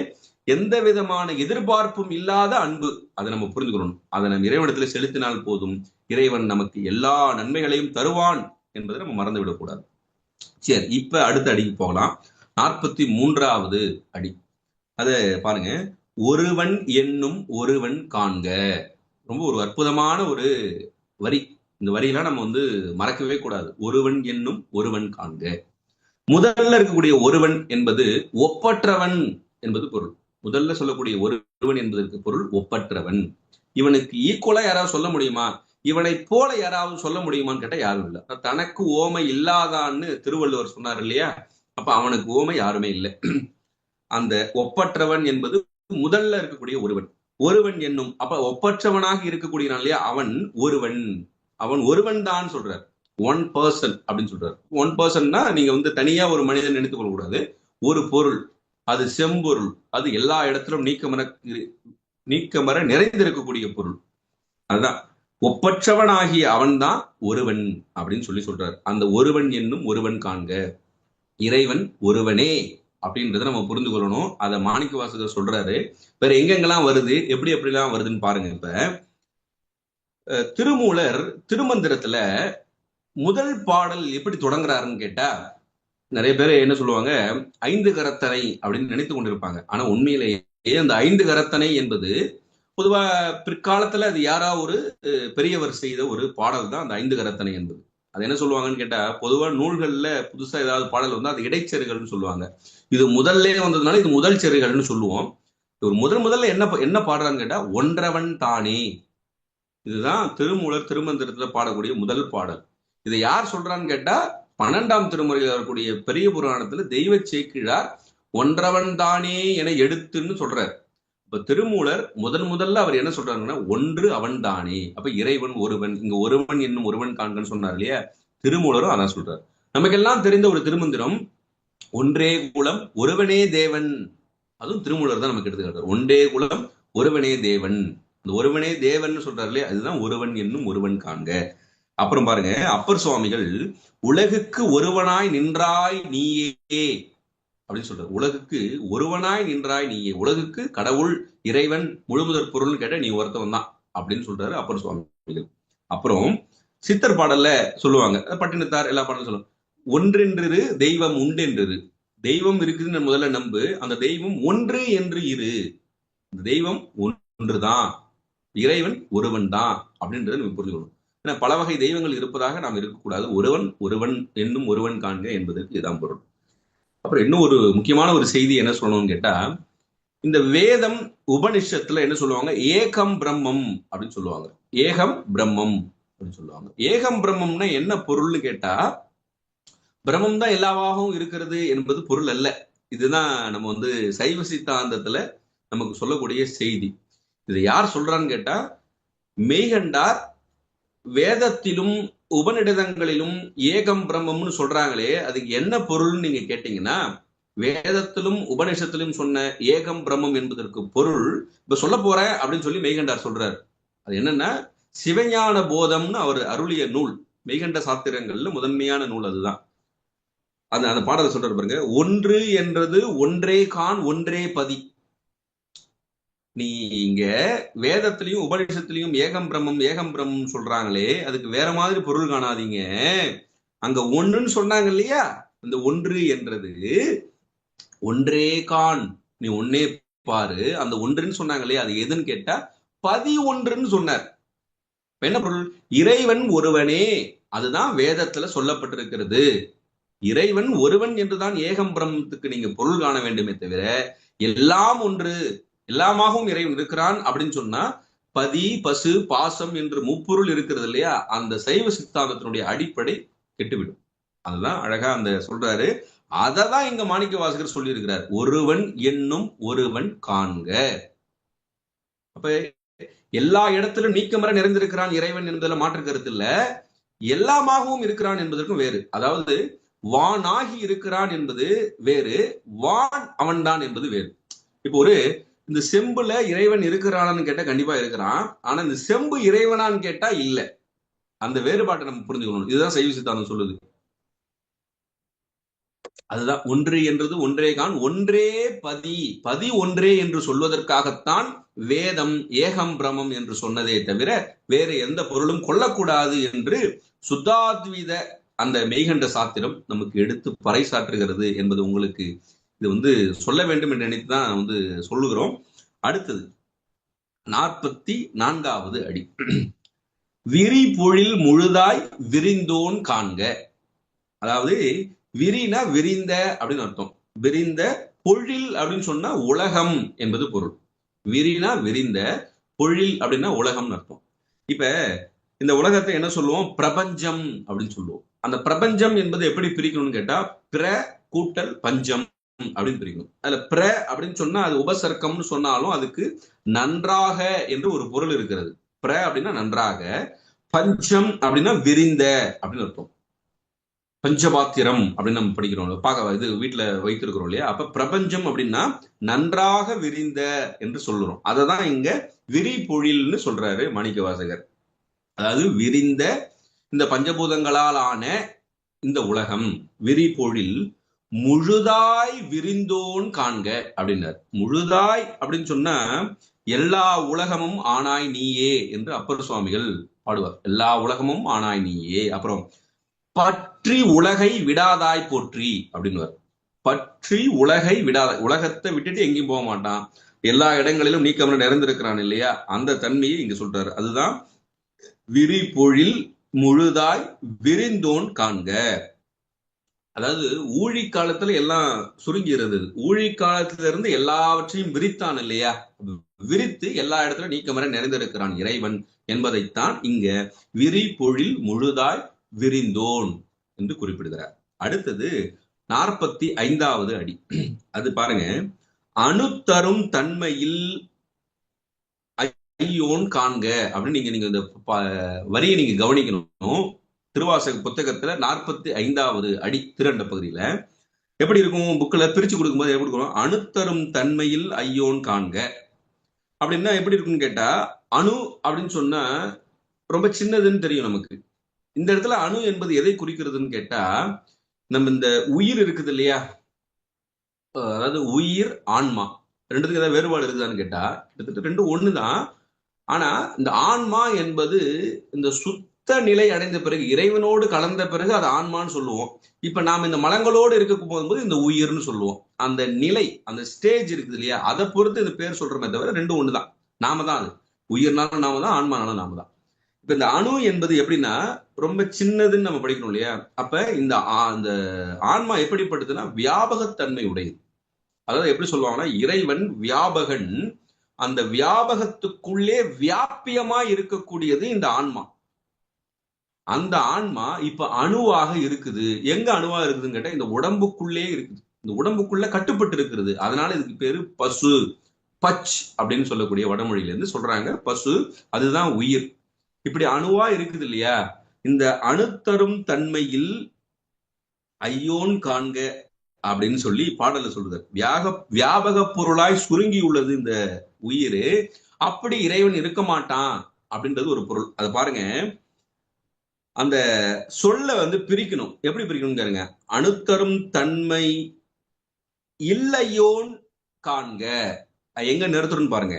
எந்த விதமான எதிர்பார்ப்பும் இல்லாத அன்பு. அதை நம்ம புரிந்துக்கணும். அதை நம்ம இறைவனிடத்திலே செலுத்தினால் போதும், இறைவன் நமக்கு எல்லா நன்மைகளையும் தருவான் என்பதை நம்ம மறந்து விடக்கூடாது. சரி, இப்ப அடுத்த அடிக்கு போகலாம். 43வது அடி. அத பாருங்க. ஒருவன் என்னும் ஒருவன் காண்க. ரொம்ப ஒரு அற்புதமான ஒரு வரி. இந்த வரியெல்லாம் நம்ம மறக்கவே கூடாது. ஒருவன் என்னும் ஒருவன் காண்க. முதல்ல இருக்கக்கூடிய ஒருவன் என்பது ஒப்பற்றவன் என்பது பொருள். முதல்ல சொல்லக்கூடிய ஒருவன் என்பதற்கு பொருள் ஒப்பற்றவன். இவனுக்கு ஈக்குவலா யாராவது சொல்ல முடியுமா? இவனை போல யாராவது சொல்ல முடியுமான்னு கேட்டா யாரும் இல்லை. தனக்கு ஓமை இல்லாதான்னு திருவள்ளுவர் சொன்னார் இல்லையா? அப்ப அவனுக்கு ஓமை யாருமே இல்லை. அந்த ஒப்பற்றவன் என்பது முதல்ல இருக்கக்கூடிய ஒருவன். ஒருவன் என்னும் அப்ப ஒப்பற்றவனாக இருக்கக்கூடியவன் இல்லையா? அவன் ஒருவன். அவன் ஒருவன் தான் சொல்றார். ஒன் பர்சன் அப்படின்னு சொல்றாரு. ஒன் பர்சன்னா நீங்க தனியா ஒரு மனிதன் நினைத்துக் கொள்ளக்கூடாது. ஒரு பொருள், அது செம்பொருள், அது எல்லா இடத்திலும் நீக்கமர நிறைந்திருக்கக்கூடிய பொருள். அதுதான் ஒப்பற்றவனாகிய அவன்தான் ஒருவன் அப்படின்னு சொல்றார். அந்த ஒருவன் என்னும் ஒருவன் காண்க. இறைவன் ஒருவனே அப்படின்றத நம்ம புரிந்து கொள்ளணும். அதை மாணிக்கவாசகர் சொல்றாரு. வேற எங்கெங்கெல்லாம் வருது, எப்படி எப்படிலாம் வருதுன்னு பாருங்க. இப்ப திருமூலர் திருமந்திரத்துல முதல் பாடல் எப்படி தொடங்குறாருன்னு கேட்டா, நிறைய பேர் என்ன சொல்லுவாங்க, 5 கரத்தனை அப்படின்னு நினைத்து கொண்டிருப்பாங்க. ஆனா உண்மையிலேயே அந்த 5 கரத்தனை என்பது பொதுவா பிற்காலத்துல அது யாரா ஒரு பெரியவர் செய்த ஒரு பாடல் தான் அந்த 5 கரத்தனை என்பது. அது என்ன சொல்லுவாங்கன்னு கேட்டா, பொதுவா நூல்கள்ல புதுசா ஏதாவது பாடல் அது இடைச்செருகள்னு சொல்லுவாங்க. இது முதல்ல வந்ததுனால இது முதல் செருகள்னு சொல்லுவோம். ஒரு முதல்ல என்ன பாடுறான்னு கேட்டா, ஒன்றவன் தானே. இதுதான் திருமூலர் திருமந்திரத்துல பாடக்கூடிய முதல் பாடல். இதை யார் சொல்றான்னு கேட்டா, 12ஆம் திருமுறையில் வரக்கூடிய பெரிய புராணத்துல தெய்வ சேக்கிழார் ஒன்றவன் தானே என எடுத்துன்னு சொல்றார். இப்ப திருமூலர் முதல்ல அவர் என்ன சொல்றாருன்னா, ஒன்று அவன் தானே. அப்ப இறைவன் ஒருவன். இங்க ஒருவன் என்னும் ஒருவன் காண்கன்னு சொன்னார் இல்லையா? திருமூலரும் அதான் சொல்றாரு. நமக்கெல்லாம் தெரிந்த ஒரு திருமந்திரம், ஒன்றே குலம் ஒருவனே தேவன். அதுவும் திருமூலர் தான் நமக்கு எடுத்துக்காட்டார். ஒன்றே குலம் ஒருவனே தேவன். இந்த ஒருவனே தேவன் சொல்றாரு இல்லையா? அதுதான் ஒருவன் என்னும் ஒருவன் காண்க. அப்புறம் பாருங்க, அப்பர் சுவாமிகள் உலகுக்கு ஒருவனாய் நின்றாய் நீயே அப்படின்னு சொல்றாரு. உலகுக்கு ஒருவனாய் நின்றாய் நீயே. உலகுக்கு கடவுள் இறைவன் முழுமுதற் பொருள்னு கேட்ட நீ ஒருத்தவன் தான் அப்படின்னு சொல்றாரு அப்பர் சுவாமிகள். அப்புறம் சித்தர் பாடல்ல சொல்லுவாங்க, பட்டினத்தார் எல்லா பாடலும் சொல்லுவாங்க, ஒன்றென்று தெய்வம் உண்டென்று. தெய்வம் இருக்குதுன்னு முதல்ல நம்பு. அந்த தெய்வம் ஒன்று என்று இரு. இந்த தெய்வம் ஒன்றுதான், இறைவன் ஒருவன் தான் அப்படின்றத நம்ம புரிஞ்சுக்கணும். ஏன்னா பல வகை தெய்வங்கள் இருப்பதாக நாம் இருக்கக்கூடாது. ஒருவன் என்னும் ஒருவன் காண்க என்பதற்கு இதுதான் பொருள். அப்புறம் இன்னும் ஒரு முக்கியமான ஒரு செய்தி என்ன சொல்லணும்னு கேட்டா, இந்த வேதம் உபனிஷத்துல என்ன சொல்லுவாங்க, ஏகம் பிரம்மம் அப்படின்னு சொல்லுவாங்க. ஏகம் பிரம்மம் அப்படின்னு சொல்லுவாங்க. ஏகம் பிரம்மம்னா என்ன பொருள்னு கேட்டா, பிரம்மம் தான் எல்லாவாகவும் இருக்கிறது என்பது பொருள் அல்ல. இதுதான் நம்ம சைவ சித்தாந்தத்துல நமக்கு சொல்லக்கூடிய செய்தி. இதை யார் சொல்றான்னு கேட்டா, மெய்கண்டார் வேதத்திலும் உபநிடதங்களிலும் ஏகம் பிரம்மம்னு சொல்றாங்களே, அதுக்கு என்ன பொருள்னு நீங்க கேட்டீங்கன்னா, வேதத்திலும் உபநிஷத்திலும் சொன்ன ஏகம் பிரம்மம் என்பதற்கு பொருள் இப்ப சொல்ல போறேன் அப்படின்னு சொல்லி மெய்கண்டார் சொல்றாரு. அது என்னன்னா, சிவஞான போதம்னு அவர் அருளிய நூல். மெய்கண்ட சாத்திரங்கள்ல முதன்மையான நூல் அதுதான். அந்த பாடலை சொல்றாரு பாருங்க, ஒன்று என்றது ஒன்றே கான் ஒன்றே பதி. நீ இங்க வேதத்திலையும் உபநிஷத்திலையும் ஏகம் பிரம்மம் சொல்றாங்களே, அதுக்கு வேற மாதிரி பொருள் காணாதீங்க. அங்க ஒன்றுன்னு சொன்னாங்க இல்லையா? இந்த ஒன்று என்றது ஒன்றே கான், நீ ஒன்னே பாரு. அந்த ஒன்றுன்னு சொன்னாங்க இல்லையா, அது எதுன்னு கேட்டா பதி ஒன்றுன்னு சொன்னார். என்ன பொருள்? இறைவன் ஒருவனே. அதுதான் வேதத்துல சொல்லப்பட்டிருக்கிறது. இறைவன் ஒருவன் என்றுதான் ஏகம் பிரம்மத்துக்கு நீங்க பொருள் காண வேண்டுமே தவிர, எல்லாம் ஒன்று எல்லாமாகவும் இறைவன் இருக்கிறான் அப்படின்னு சொன்னா பதி பசு பாசம் என்று முப்பொருள் இருக்கிறது இல்லையா, அந்த சைவ சித்தாந்தத்தினுடைய அடிப்படை கெட்டுவிடும். அதுதான் அழகா அந்த சொல்றாரு. அததான் இங்க மாணிக்க வாசகர் சொல்லி இருக்கிறார், ஒருவன் என்னும் ஒருவன் காண்க. அப்ப எல்லா இடத்திலும் நீக்கமர நிறைந்திருக்கிறான் இறைவன் என்பதுல மாற்று கருத்து இல்ல. எல்லாமாகவும் இருக்கிறான் என்பதற்கும் வேறு. அதாவது வானாகி இருக்கிறான் என்பது வேறு, வான் அவன்தான் என்பது வேறு. இப்போ இந்த செம்புல இறைவன் இருக்கிறான்னு கேட்டா கண்டிப்பா இருக்கிறான். ஆனா இந்த செம்பு இறைவனான்னு கேட்டா இல்ல. அந்த வேறுபாட்டை நம்ம புரிஞ்சுக்கணும். இதுதான் சைவ சித்தாந்தம் சொல்லுது. அதுதான் ஒன்று என்றது ஒன்றே கான் ஒன்றே பதி. பதி ஒன்றே என்று சொல்வதற்காகத்தான் வேதம் ஏகம் பிரம்மம் என்று சொன்னதே தவிர வேறு எந்த பொருளும் கொள்ளக்கூடாது என்று சுத்தாத்வீத அந்த மெய்கண்ட சாத்திரம் நமக்கு எடுத்து பறைசாற்றுகிறது என்பது உங்களுக்கு இது சொல்ல வேண்டும் என்று நினைத்து தான் சொல்லுகிறோம். அடுத்தது 44வது அடி. விரி பொழில் முழுதாய் விரிந்தோன் காண்க. அதாவது விரினா விரிந்த அப்படின்னு அர்த்தம். விரிந்த, பொழில் அப்படின்னு சொன்னா உலகம் என்பது பொருள். விரினா விரிந்த, பொழில் அப்படின்னா உலகம்னு அர்த்தம். இப்ப இந்த உலகத்தை என்ன சொல்லுவோம்? பிரபஞ்சம் அப்படின்னு சொல்லுவோம். அந்த பிரபஞ்சம் என்பது எப்படி பிரிக்கணும்னு கேட்டா, பிர கூட்டல் பஞ்சம் அப்படின்னு பிரிக்கணும். அதுல பிர அப்படின்னு சொன்னா அது உபசர்க்கம்னு சொன்னாலும் அதுக்கு நன்றாக என்று ஒரு பொருள் இருக்கிறது. பிர அப்படின்னா நன்றாக, பஞ்சம் அப்படின்னா விரிந்த அப்படின்னு அர்த்தம். பஞ்சபாத்திரம் அப்படின்னு நம்ம படிக்கிறோம், பார்க்க இது வீட்டுல வைத்திருக்கிறோம் இல்லையா? அப்ப பிரபஞ்சம் அப்படின்னா நன்றாக விரிந்த என்று சொல்லுறோம். அததான் இங்க விரி பொழில்னு சொல்றாரு மாணிக்க வாசகர். அதாவது விரிந்த இந்த பஞ்சபூதங்களால் ஆன இந்த உலகம் விரி பொழில் முழுதாய் விரிந்தோன் காண்க அப்படின்னார். முழுதாய் அப்படின்னு சொன்னா எல்லா உலகமும் ஆனாய் நீயே என்று அப்பர் சுவாமிகள் பாடுவார். எல்லா உலகமும் ஆனாய் நீயே. அப்புறம் பற்றி உலகை விடாதாய் போற்றி அப்படின்னு. பற்றி உலகை விடாதாய், உலகத்தை விட்டுட்டு எங்கேயும் போக மாட்டான், எல்லா இடங்களிலும் நீக்கமர நிறைந்திருக்கிறான் இல்லையா? அந்த தன்மையை இங்க சொல்றாரு. அதுதான் விரி பொழில் முழுதாய் விரிந்தோன் காண்க. அதாவது ஊழி காலத்துல எல்லாம் சுருங்கி இருந்தது. ஊழி காலத்துல இருந்து எல்லாவற்றையும் விரித்தான் இல்லையா? விரித்து எல்லா இடத்துலயும் நீக்கமர நிறைந்திருக்கிறான் இறைவன் என்பதைத்தான் இங்க விரி பொழில் முழுதாய் விரிந்தோன் என்று குறிப்பிடுகிறார். அடுத்தது 45வது அடி. அது பாருங்க, அணுத்தரும் தன்மையில் ஐயோன் காண்க அப்படின்னு நீங்க இந்த வரியை நீங்க கவனிக்கணும். திருவாசக புத்தகத்துல 45வது அடி திரண்ட பகுதியில எப்படி இருக்கும்? புக்ல பிரிச்சு கொடுக்கும்போது எப்படி இருக்கும்? அணுத்தரும் தன்மையில் ஐயோன் காண்க அப்படின்னா எப்படி இருக்குன்னு கேட்டா, அணு அப்படின்னு சொன்னா ரொம்ப சின்னதுன்னு தெரியும் நமக்கு. இந்த இடத்துல அணு என்பது எதை குறிக்கிறதுன்னு கேட்டா, நம்ம இந்த உயிர் இருக்குது இல்லையா? அதாவது உயிர், ஆன்மா, ரெண்டுத்துக்கு ஏதாவது வேறுபாடு இருக்குதான்னு கேட்டா கிட்டத்தட்ட ரெண்டும் ஒண்ணுதான். ஆனா இந்த ஆன்மா என்பது இந்த சுத்த நிலை அடைந்த பிறகு, இறைவனோடு கலந்த பிறகு அது ஆன்மான்னு சொல்லுவோம். இப்ப நாம இந்த மலங்களோடு இருக்க போகும்போது இந்த உயிர்னு சொல்லுவோம். அந்த நிலை, அந்த ஸ்டேஜ் இருக்குது இல்லையா? அதை பொறுத்து இந்த பேர் சொல்றமே தவிர ரெண்டும் ஒண்ணுதான். நாம தான் அது. உயிர்னாலும் நாம தான், ஆன்மானாலும் நாம தான். இப்ப இந்த அணு என்பது எப்படின்னா ரொம்ப சின்னதுன்னு நம்ம படிக்கணும் இல்லையா? அப்ப இந்த ஆன்மா எப்படிப்பட்டதுன்னா வியாபகத்தன்மை உடையது. அதாவது எப்படி சொல்லுவாங்கன்னா, இறைவன் வியாபகன். அந்த வியாபகத்துக்குள்ளே வியாபியமா இருக்கக்கூடியது இந்த ஆன்மா. அந்த ஆன்மா இப்ப அணுவாக இருக்குது. எங்க அணுவா இருக்குதுன்னு கேட்டா இந்த உடம்புக்குள்ளே இருக்குது. இந்த உடம்புக்குள்ள கட்டுப்பட்டு இருக்கிறது. அதனால இதுக்கு பேரு பசு, பச் அப்படின்னு சொல்லக்கூடிய வடமொழியில இருந்து சொல்றாங்க. பசு அதுதான் உயிர். இப்படி அணுவா இருக்குது இல்லையா? இந்த அணுத்தரும் தன்மையில் ஐயோன் காண்க அப்படின்னு சொல்லி பாடல சொல்றது. வியாபக பொருளாய் சுருங்கி உள்ளது இந்த உயிர். அப்படி இறைவன் இருக்க மாட்டான் அப்படின்றது ஒரு பொருள். அதை பாருங்க, அந்த சொல்ல பிரிக்கணும். எப்படி பிரிக்கணும் பாருங்க. அணுத்தரும் தன்மை இல்லையோன் காண்க. எங்க நிறுத்தணும் பாருங்க.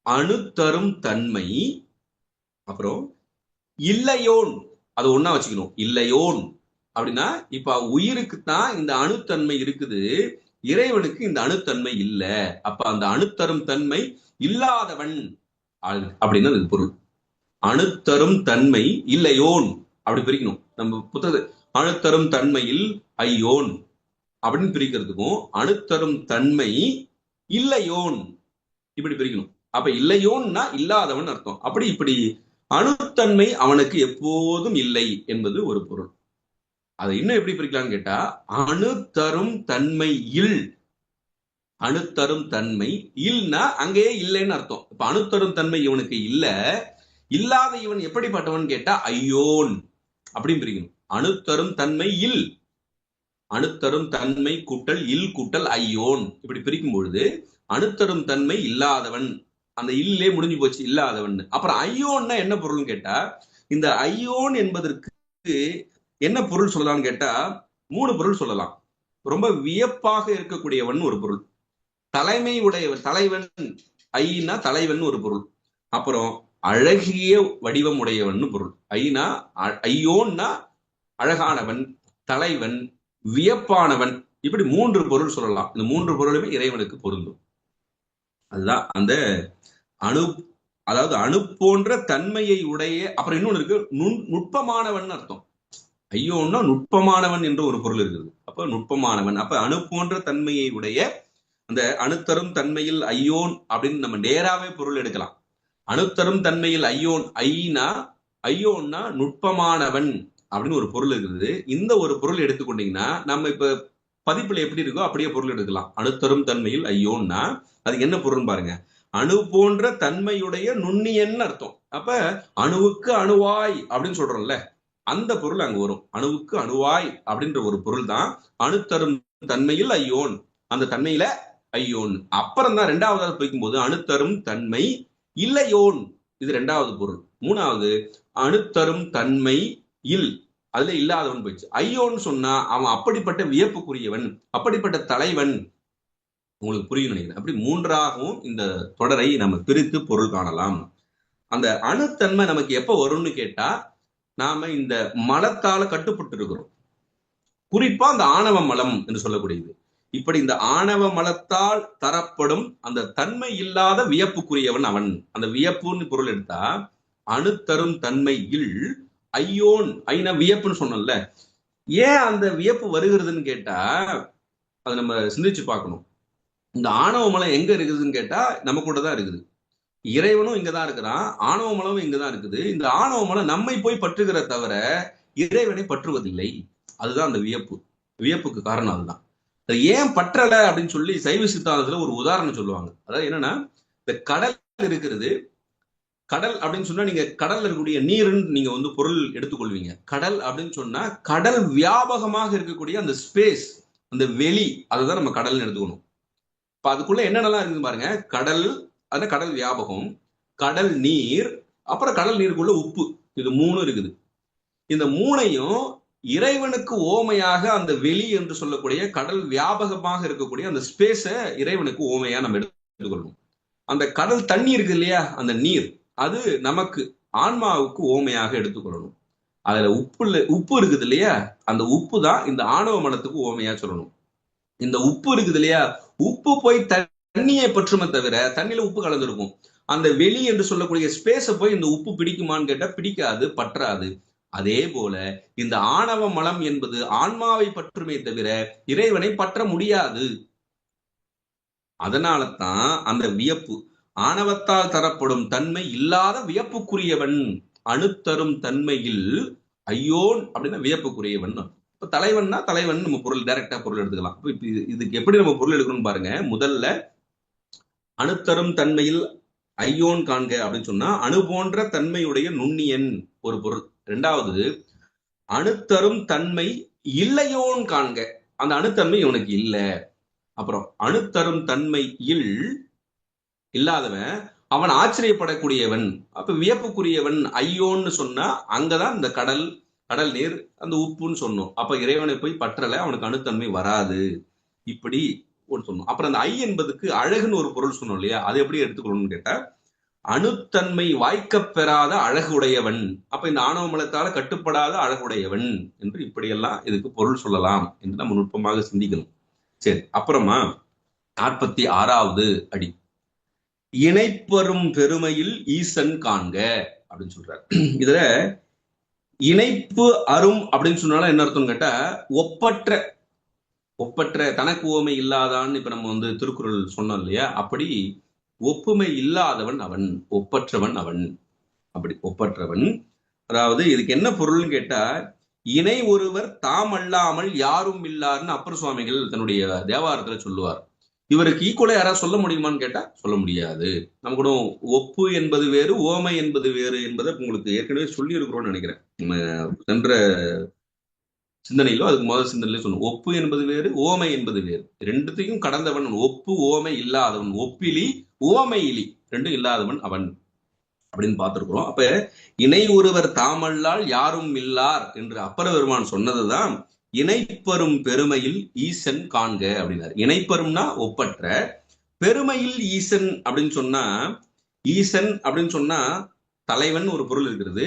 அணுத்தரும் தன்மை, அப்புறம் இல்லையோன், அது ஒன்னா வச்சுக்கணும். இல்லையோன் அப்படின்னா இப்ப உயிருக்கு தான் இந்த அணுத்தன்மை இருக்குது, இறைவனுக்கு இந்த அணுத்தன்மை இல்ல. அப்ப அந்த அணுத்தரும் தன்மை இல்லாதவன் அப்படின்னு அது பொருள். அணுத்தரும் தன்மை இல்லையோன் அப்படி பிரிக்கணும். நம்ம புத்தகத்தை அணுத்தரும் தன்மையில் ஐயோன் அப்படின்னு பிரிக்கிறதுக்கும் அணுத்தரும் தன்மை இல்லையோன் இப்படி பிரிக்கணும். அப்ப இல்லையோன்னா இல்லாதவன் அர்த்தம். அப்படி இப்படி அணுத்தன்மை அவனுக்கு எப்போதும் இல்லை என்பது ஒரு பொருள். அதை இன்னும் எப்படி பிரிக்கலாம்னு கேட்டா, அணுத்தரும் தன்மை இல். அணுத்தரும் தன்மை இல்னா அங்கேயே இல்லைன்னு அர்த்தம். இப்ப அணுத்தரும் தன்மை இவனுக்கு இல்ல, இல்லாத இவன் எப்படிப்பட்டவன் கேட்டா ஐயோன் அப்படின்னு பிரிக்கணும். அணுத்தரும் தன்மை இல், அணுத்தரும் தன்மை கூட்டல் இல் கூட்டல் ஐயோன் இப்படி பிரிக்கும் பொழுது அணுத்தரும் தன்மை இல்லாதவன், அந்த இல்லே முடிஞ்சு போச்சு, இல்லாதவன். அப்புறம் ஐயோன்னா என்ன பொருள்னு கேட்டா, இந்த ஐயோன் என்பதற்கு என்ன பொருள் சொல்லலாம்னு கேட்டா 3 பொருள் சொல்லலாம். ரொம்ப வியப்பாக இருக்கக்கூடியவன் ஒரு பொருள், தலைமை உடையவன், தலைவன், ஐனா தலைவன் ஒரு பொருள், அப்புறம் அழகிய வடிவம் உடையவன் பொருள். ஐனா ஐயோன்னா அழகானவன், தலைவன், வியப்பானவன், இப்படி 3 பொருள் சொல்லலாம். இந்த 3 பொருளுமே இறைவனுக்கு பொருந்தும். அதுதான் அந்த அணு, அதாவது அணு போன்ற தன்மையை உடைய. அப்புறம் இன்னொன்னு இருக்கு, நுட்பமானவன் அர்த்தம். ஐயோன்னா நுட்பமானவன் என்ற ஒரு பொருள் இருக்குது. அப்ப நுட்பமானவன், அப்ப அணு போன்ற தன்மையை உடைய, அந்த அணுத்தரும் தன்மையில் ஐயோன் அப்படின்னு நம்ம நேராவே பொருள் எடுக்கலாம். அணுத்தரும் தன்மையில் ஐயோன், ஐயோன்னா நுட்பமானவன் அப்படின்னு ஒரு பொருள் இருக்குது. இந்த ஒரு பொருள் எடுத்துக்கொண்டீங்கன்னா நம்ம இப்ப பதிப்புல எப்படி இருக்கோ அப்படியே பொருள் எடுக்கலாம். அணுத்தரும் தன்மையில் ஐயோன்னா அதுக்கு என்ன பொருள் பாருங்க, அணு போன்ற தன்மையுடைய நுண்ணியன்னு அர்த்தம். அப்ப அணுவுக்கு அணுவாய் அப்படின்னு சொல்றோம்ல, அந்த பொருள் அங்க வரும். அணுவுக்கு அணுவாய் அப்படின்ற ஒரு பொருள் தான் அணுத்தரும் தன்மையில் ஐயோன். அந்த தன்மையில ஐயோன். அப்புறம் தான் 2வது போய்க்கும்போது அணுத்தரும் தன்மை இல்லையோன், இது 2வது பொருள். 3வது அணுத்தரும் தன்மை இல், அதுல இல்லாதவன் போயிடுச்சு. ஐயோன்னு சொன்னா அவன் அப்படிப்பட்ட வியப்புக்குரியவன், அப்படிப்பட்ட தலைவன். உங்களுக்கு புரியும் நினைக்கிறேன். அப்படி 3ஆகவும் இந்த தொடரை நம்ம பிரித்து பொருள் காணலாம். அந்த அணுத்தன்மை நமக்கு எப்ப வரும்னு கேட்டா, நாம இந்த மலத்தால கட்டுப்பட்டு இருக்கிறோம். குறிப்பா அந்த ஆணவ மலம் என்று சொல்லக்கூடியது. இப்படி இந்த ஆணவ மலத்தால் தரப்படும் அந்த தன்மை இல்லாத வியப்புக்குரியவன் அவன். அந்த வியப்புன்னு பொருள் எடுத்தா அணுத்தரும் தன்மையில் ஐயோன், ஐனா வியப்புன்னு சொன்னோம்ல. ஏன் அந்த வியப்பு வருகிறதுன்னு கேட்டா அதை நம்ம சிந்திச்சு பார்க்கணும். இந்த ஆணவ மலம் எங்க இருக்குதுன்னு கேட்டா நம்ம கூட தான் இருக்குது. இறைவனும் இங்கதான் இருக்கிறான், ஆணவ மலமும் இங்கதான் இருக்குது. இந்த ஆணவ மலம் நம்மை போய் பற்றுகிற தவிர இறைவனை பற்றுவதில்லை. அதுதான் அந்த வியப்பு. வியப்புக்கு காரணம் அதுதான். அது ஏன் பற்றல அப்படின்னு சொல்லி சைவ சித்தாந்தத்துல ஒரு உதாரணம் சொல்லுவாங்க. அதாவது என்னன்னா, இந்த கடல் இருக்கிறது. கடல் அப்படின்னு சொன்னா நீங்க கடல்ல இருக்கக்கூடிய நீருன்னு நீங்க வந்து பொருள் எடுத்துக்கொள்வீங்க. கடல் அப்படின்னு சொன்னா கடல் வியாபகமாக இருக்கக்கூடிய அந்த ஸ்பேஸ், அந்த வெளி, அதுதான் நம்ம கடல்னு எடுத்துக்கணும். இப்ப அதுக்குள்ள என்னென்னலாம் இருக்குது பாருங்க. கடல், அது கடல் வியாபகம், கடல் நீர், அப்புறம் கடல் நீருக்குள்ள உப்பு. இது 3 இருக்குது. இந்த 3ஐயும் இறைவனுக்கு ஓமையாக அந்த வெளி என்று சொல்லக்கூடிய கடல் வியாபகமாக இருக்கக்கூடிய அந்த ஸ்பேஸ இறைவனுக்கு ஓமையா நம்ம எடுத்துக்கொள்ளணும். அந்த கடல் தண்ணி இருக்கு இல்லையா, அந்த நீர், அது நமக்கு ஆன்மாவுக்கு ஓமையாக எடுத்துக்கொள்ளணும். அதுல உப்பு இருக்குது இல்லையா, அந்த உப்பு தான் இந்த ஆணவ மனத்துக்கு ஓமையா சொல்லணும். இந்த உப்பு இருக்குது இல்லையா, உப்பு போய் தண்ணியை பற்றுமே தவிர, தண்ணியில உப்பு கலந்துருக்கும். அந்த வெளி என்று சொல்லக்கூடிய ஸ்பேஸ போய் இந்த உப்பு பிடிக்குமான்னு கேட்டா பிடிக்காது, பற்றாது. அதே போல இந்த ஆணவ மலம் என்பது ஆன்மாவை பற்றுமே தவிர இறைவனை பற்ற முடியாது. அதனால தான் அந்த வியப்பு, ஆணவத்தால் தரப்படும் தன்மை இல்லாத வியப்புக்குரியவன், அணுத்தரும் தன்மையில் ஐயோன் அப்படின்னா வியப்புக்குரியவன். இப்ப தலைவன்னா தலைவன் நம்ம பொருள் டைரக்டா பொருள் எடுத்துக்கலாம். இப்ப இதுக்கு எப்படி நம்ம பொருள் எடுக்கணும்னு பாருங்க. முதல்ல அணுத்தரும் தன்மையில் ஐயோன் காண்க அப்படின்னு சொன்னா அணு போன்ற தன்மையுடைய நுண்ணியன் ஒரு பொருள். 2வது அணுத்தரும் தன்மை இல்லையோன் காண்க, அந்த அணுத்தன்மை இவனுக்கு இல்ல. அப்புறம் அணுத்தரும் தன்மையில் இல்லாதவன் அவன் ஆச்சரியப்படக்கூடியவன், அப்ப வியப்புக்குரியவன். ஐயோன்னு சொன்னா அங்கதான் இந்த கடல், கடல் நீர், அந்த உப்புன்னு சொன்னோம். அப்ப இறைவனை போய் பற்றல, அவனுக்கு அணுத்தன்மை வராது. இப்படி ஒன்று சொன்னோம். அப்புறம் அந்த ஐ என்பதுக்கு அழகுன்னு ஒரு பொருள் சொன்னோம் இல்லையா, அது எப்படி எடுத்துக்கணும்னு கேட்டா அணுத்தன்மை வாய்க்கப் பெறாத அழகுடையவன். அப்ப இந்த ஆணவ மலத்தால கட்டுப்படாத அழகுடையவன் என்று இப்படியெல்லாம் இதுக்கு பொருள் சொல்லலாம் என்று நம்ம நுட்பமாக சிந்திக்கணும். சரி, அப்புறமா 46வது அடி, இணைப்பெறும் பெருமையில் ஈசன் காண்க அப்படின்னு சொல்றாரு. இதுல இணைப்பு அரும் அப்படின்னு சொன்னாலும் என்ன அர்த்தம் கேட்டா ஒப்பற்ற, ஒப்பற்ற தனக்கு ஓமை இல்லாதான்னு இப்ப நம்ம வந்து திருக்குறள் சொன்னோம் இல்லையா, அப்படி ஒப்புமை இல்லாதவன் அவன், ஒப்பற்றவன் அவன். அப்படி ஒப்பற்றவன். அதாவது இதுக்கு என்ன பொருள்னு கேட்டா, இணை ஒருவர் தாம் அல்லாமல் யாரும் இல்லாருன்னு அப்பர் சுவாமிகள் தன்னுடைய தேவாரத்துல சொல்லுவார். இவருக்கு ஈக்குவலா யாராவது சொல்ல முடியுமான்னு கேட்டா சொல்ல முடியாது. நம்ம கூட ஒப்பு என்பது வேறு, ஓமை என்பது வேறு என்பதை உங்களுக்கு ஏற்கனவே சொல்லி இருக்கிறோம்னு நினைக்கிறேன். நம்ம சென்ற சிந்தனையிலோ அதுக்கு முதல் சிந்தனையில சொன்னோம். ஒப்பு என்பது வேறு, ஓமை என்பது வேறு. ரெண்டுத்தையும் கடந்தவன். ஒப்பு ஓமை இல்லாதவன், ஒப்பிலி ஓமை இலி, ரெண்டும் இல்லாதவன் அவன் அப்படின்னு பார்த்திருக்கிறோம். அப்ப இணை ஒருவர் தாமல்லால் யாரும் இல்லார் என்று அப்பர பெருமான் சொன்னதுதான் இணைப்பெறும் பெருமையில் ஈசன் காண்க அப்படின்னாரு. இணைப்பெறும்னா ஒப்பற்ற, பெருமையில் ஈசன் அப்படின்னு சொன்னா, ஈசன் அப்படின்னு சொன்னா தலைவன் ஒரு பொருள் இருக்கிறது,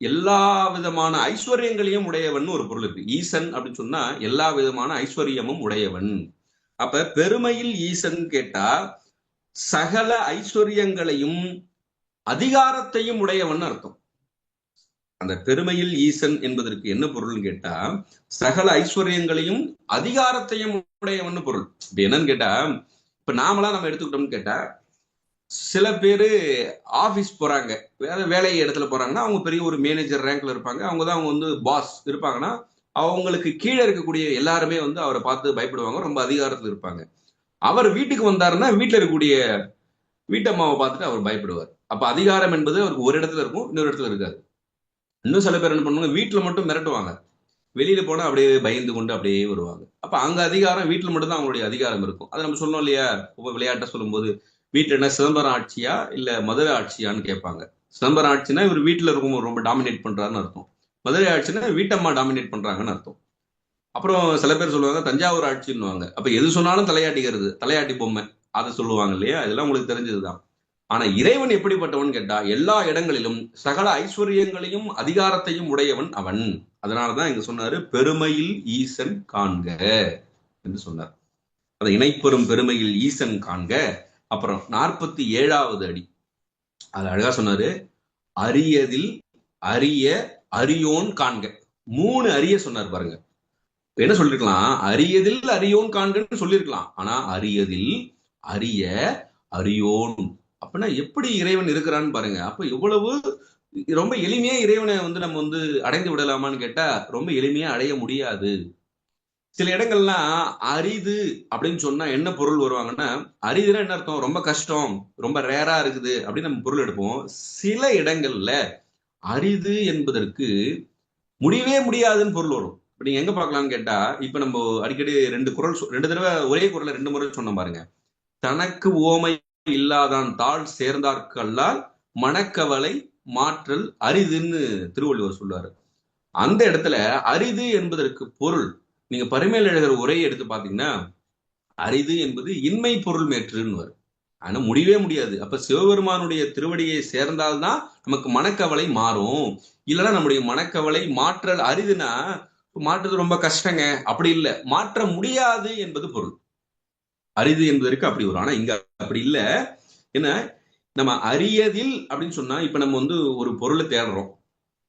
எல்லா விதமான ஐஸ்வர்யங்களையும் உடையவன் ஒரு பொருள் இருக்கு. ஈசன் அப்படின்னு சொன்னா எல்லா விதமான ஐஸ்வர்யமும் உடையவன். அப்ப பெருமையில் ஈசன் கேட்டா சகல ஐஸ்வர்யங்களையும் அதிகாரத்தையும் உடையவன் அர்த்தம். அந்த பெருமையில் ஈசன் என்பதற்கு என்ன பொருள்னு கேட்டா சகல ஐஸ்வர்யங்களையும் அதிகாரத்தையும் உடையவன் பொருள். இப்ப என்னன்னு கேட்டா இப்ப நாமெல்லாம் நம்ம எடுத்துக்கிட்டோம்னு கேட்டா சில பேரு ஆபீஸ் போறாங்க, வேற வேலை இடத்துல போறாங்கன்னா அவங்க பெரிய ஒரு மேனேஜர் ரேங்க்ல இருப்பாங்க. அவங்க வந்து பாஸ் இருப்பாங்கன்னா அவங்களுக்கு கீழே இருக்கக்கூடிய எல்லாருமே வந்து அவரை பார்த்து பயப்படுவாங்க, ரொம்ப அதிகாரத்துல இருப்பாங்க. அவர் வீட்டுக்கு வந்தாருன்னா வீட்டுல இருக்கக்கூடிய வீட்டம்மாவை பார்த்துட்டு அவர் பயப்படுவார். அப்ப அதிகாரம் என்பது அவருக்கு ஒரு இடத்துல இருக்கும், இன்னொரு இடத்துல இருக்காது. இன்னும் சில பேர் என்ன பண்ணுவாங்க, வீட்டுல மட்டும் மிரட்டுவாங்க, வெளியில போனா அப்படியே பயந்து கொண்டு அப்படியே வருவாங்க. அப்ப அங்க அதிகாரம் வீட்டுல மட்டும் தான் அவங்களுடைய அதிகாரம் இருக்கும். அதை நம்ம சொன்னோம் இல்லையா, ரொம்ப விளையாட்டா சொல்லும் போது வீட்டுல என்ன சிதம்பரம் ஆட்சியா இல்ல மதுரை ஆட்சியான்னு கேட்பாங்க. சிதம்பரம் ஆட்சினா இவர் வீட்டுல இருக்கும் ரொம்ப டாமினேட் பண்றாருன்னு அர்த்தம். மதுரை ஆட்சினா வீட்டம்மா டாமினேட் பண்றாங்கன்னு அர்த்தம். அப்புறம் சில பேர் சொல்லுவாங்க தஞ்சாவூர் ஆட்சின்னுவாங்க. அப்ப எது சொன்னாலும் தலையாட்டிக்கிறது, தலையாட்டி பொம்மை, அதை சொல்லுவாங்க இல்லையா. இதெல்லாம் உங்களுக்கு தெரிஞ்சதுதான். ஆனா இறைவன் எப்படிப்பட்டவன் கேட்டா எல்லா இடங்களிலும் சகல ஐஸ்வர்யங்களையும் அதிகாரத்தையும் உடையவன் அவன். அதனாலதான் இங்க சொன்னாரு பெருமையில் ஈசன் காண்க என்று சொன்னார். அதை இணைப்பெறும் பெருமையில் ஈசன் காண்க. அப்புறம் 47வது அடி அது அழகா சொன்னாரு, அரியதில் அரிய அரியோன் காண்க. 3 அரிய சொன்னார் பாருங்க. என்ன சொல்லிருக்கலாம், அரியதில் அரியோன் காண்கன்னு சொல்லிருக்கலாம். ஆனா அரியதில் அரிய அரியோன் அப்படின்னா எப்படி இறைவன் இருக்கிறான்னு பாருங்க. அப்ப எவ்வளவு ரொம்ப எளிமையா இறைவனை வந்து நம்ம வந்து அடைந்து விடலாமான்னு கேட்டா ரொம்ப எளிமையா அடைய முடியாது. சில இடங்கள்லாம் அரிது அப்படின்னு சொன்னா என்ன பொருள் வருவாங்கன்னா, அரிதுன்னா என்ன அர்த்தம், ரொம்ப கஷ்டம், ரொம்ப ரேரா இருக்குது அப்படின்னு நம்ம பொருள் எடுப்போம். சில இடங்கள்ல அரிது என்பதற்கு முடியவே முடியாதுன்னு பொருள் வரும். இப்ப நீங்க எங்க பார்க்கலாம்னு கேட்டா, இப்ப நம்ம அடிக்கடி 2 தடவை ஒரே குரல்ல 2 முறை சொன்னோம் பாருங்க. தனக்கு ஓமை இல்லாதான் தாழ் சேர்ந்தார்கல்லால் மணக்கவலை மாற்றல் அரிதுன்னு திருவள்ளுவர் சொல்லுவாரு. அந்த இடத்துல அரிது என்பதற்கு பொருள் நீங்க பரிமேல் எழுதுற உரையை எடுத்து பாத்தீங்கன்னா அரிது என்பது இன்மை பொருள் மேற்றுன்னு வரும். ஆனா முடியவே முடியாது. அப்ப சிவபெருமானுடைய திருவடியை சேர்ந்தால்தான் நமக்கு மனக்கவலை மாறும். இல்லைன்னா நம்முடைய மனக்கவலை மாற்றல் அரிதுனா மாற்றுறது ரொம்ப கஷ்டங்க அப்படி இல்லை, மாற்ற முடியாது என்பது பொருள். அரிது என்பதற்கு அப்படி வரும். ஆனா இங்க அப்படி இல்லை. என்ன நம்ம அரியதில் அப்படின்னு சொன்னா இப்ப நம்ம வந்து ஒரு பொருளை தேடுறோம்.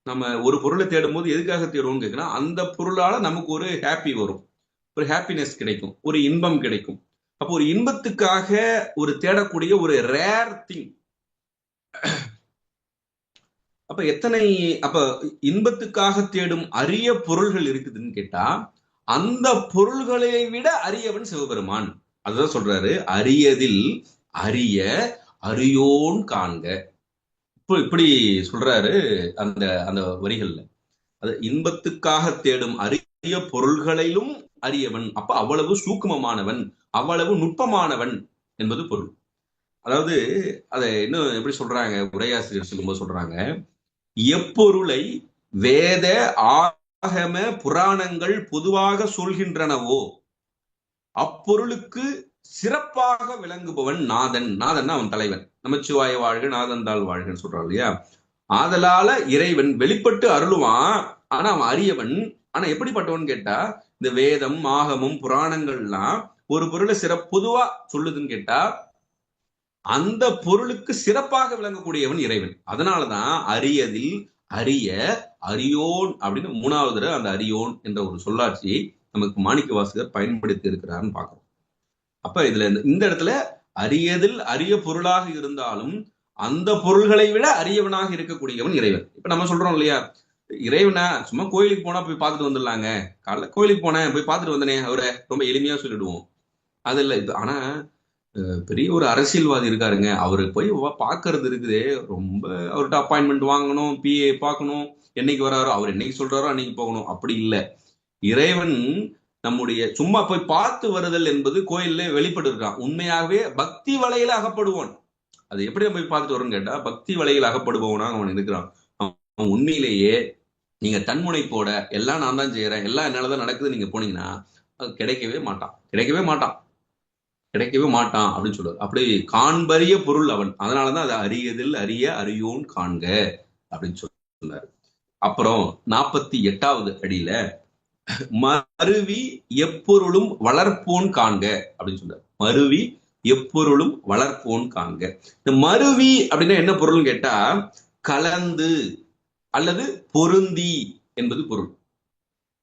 நம்ம ஒரு பொருளை தேடும் போது எதுக்காக தேடுவோம்னு கேட்கலாம், அந்த பொருளால நமக்கு ஒரு ஹாப்பி வரும், ஒரு ஹாப்பினஸ் கிடைக்கும், ஒரு இன்பம் கிடைக்கும். அப்போ ஒரு இன்பத்துக்காக ஒரு தேடக்கூடிய ஒரு ரேர் திங். அப்ப இன்பத்துக்காக தேடும் அரிய பொருள்கள் இருக்குதுன்னு கேட்டா அந்த பொருள்களை விட அரியவன் சிவபெருமான். அதுதான் சொல்றாரு, அரியதில் அரிய அரியோன் காண்க. இப்படி சொல்றாரு அந்த அந்த வரிகள்ல. அது இன்பத்துக்காக தேடும் அரிய பொருள்களிலும் அரியவன். அப்ப அவ்வளவு சூக்குமமானவன், அவ்வளவு நுட்பமானவன் என்பது பொருள். அதாவது அதை இன்னும் எப்படி சொல்றாங்க, உரையாசிரியர் சொல்லும்போது சொல்றாங்க, எப்பொருளை வேத ஆகம புராணங்கள் பொதுவாக சொல்கின்றனவோ அப்பொருளுக்கு சிறப்பாக விளங்குபவன் நாதன். நாதன் அவன் தலைவன். நமச்சிவாய வாழ்க நாதன் தாழ் வாழ்கன்னு சொல்றான் இல்லையா. ஆதலால இறைவன் வெளிப்பட்டு அருளுவான். ஆனா அவன் அரியவன். ஆனா எப்படிப்பட்டவன் கேட்டா இந்த வேதம் ஆகமும் புராணங்கள்லாம் ஒரு பொருளை பொதுவா சொல்லுதுன்னு கேட்டா அந்த பொருளுக்கு சிறப்பாக விளங்கக்கூடியவன் இறைவன். அதனாலதான் அரியதில் அரிய அரியோன் அப்படின்னு 3வது தடவை அந்த அரியோன் என்ற ஒரு சொல்லாட்சியை நமக்கு மாணிக்க வாசகர் பயன்படுத்தி இருக்கிறார்னு பார்க்கிறோம். அப்ப இதுல இந்த இடத்துல அரியதில் அரிய பொருளாக இருந்தாலும் அந்த பொருள்களை விட அரியவனாக இருக்கக்கூடியவன் இறைவன். இப்ப நம்ம சொல்றோம் இல்லையா, இறைவனா சும்மா கோயிலுக்கு போனா போய் பார்த்துட்டு வந்துடலாங்க, காலைல கோயிலுக்கு போனேன் போய் பார்த்துட்டு வந்தனே அவரை ரொம்ப எளிமையா சொல்லிடுவோம். அது இல்லை. ஆனா பெரிய ஒரு அரசியல்வாதி இருக்காருங்க, அவரு போய் பாக்குறது இருக்குதே, ரொம்ப அவர்கிட்ட அப்பாயின்மெண்ட் வாங்கணும், பிஏ பார்க்கணும், என்னைக்கு வராரோ அவர் என்னைக்கு சொல்றாரோ அன்னைக்கு போகணும். அப்படி இல்லை. இறைவன் நம்முடைய சும்மா போய் பார்த்து வருதல் என்பது கோயில்ல வெளிப்பட்டு இருக்கான். உண்மையாகவே பக்தி வலையில அகப்படுவான். அது எப்படி நம்ம போய் பார்த்துட்டு வரோம்னு கேட்டா பக்தி வலையில் அகப்படுபவனாக அவன் இருக்கிறான். அவன் உண்மையிலேயே நீங்க தன்முனைப்போட எல்லாம் நான் தான் செய்யறேன், எல்லாம் என்னாலதான் நடக்குது நீங்க போனீங்கன்னா கிடைக்கவே மாட்டான், கிடைக்கவே மாட்டான், கிடைக்கவே மாட்டான் அப்படின்னு சொல்லுவார். அப்படி காண்பறிய பொருள் அவன். அதனாலதான் அது அரியதில் அரிய அரியோன் காண்க அப்படின்னு சொன்னார். அப்புறம் 48வது அடியில மருவி எப்பொருளும் வளர்ப்போன் காண்க அப்படின்னு சொல்றாரு. மருவி எப்பொருளும் வளர்ப்போன் காண்க. இந்த மருவி அப்படின்னா என்ன பொருள்னு கேட்டா கலந்து அல்லது பொருந்தி என்பது பொருள்.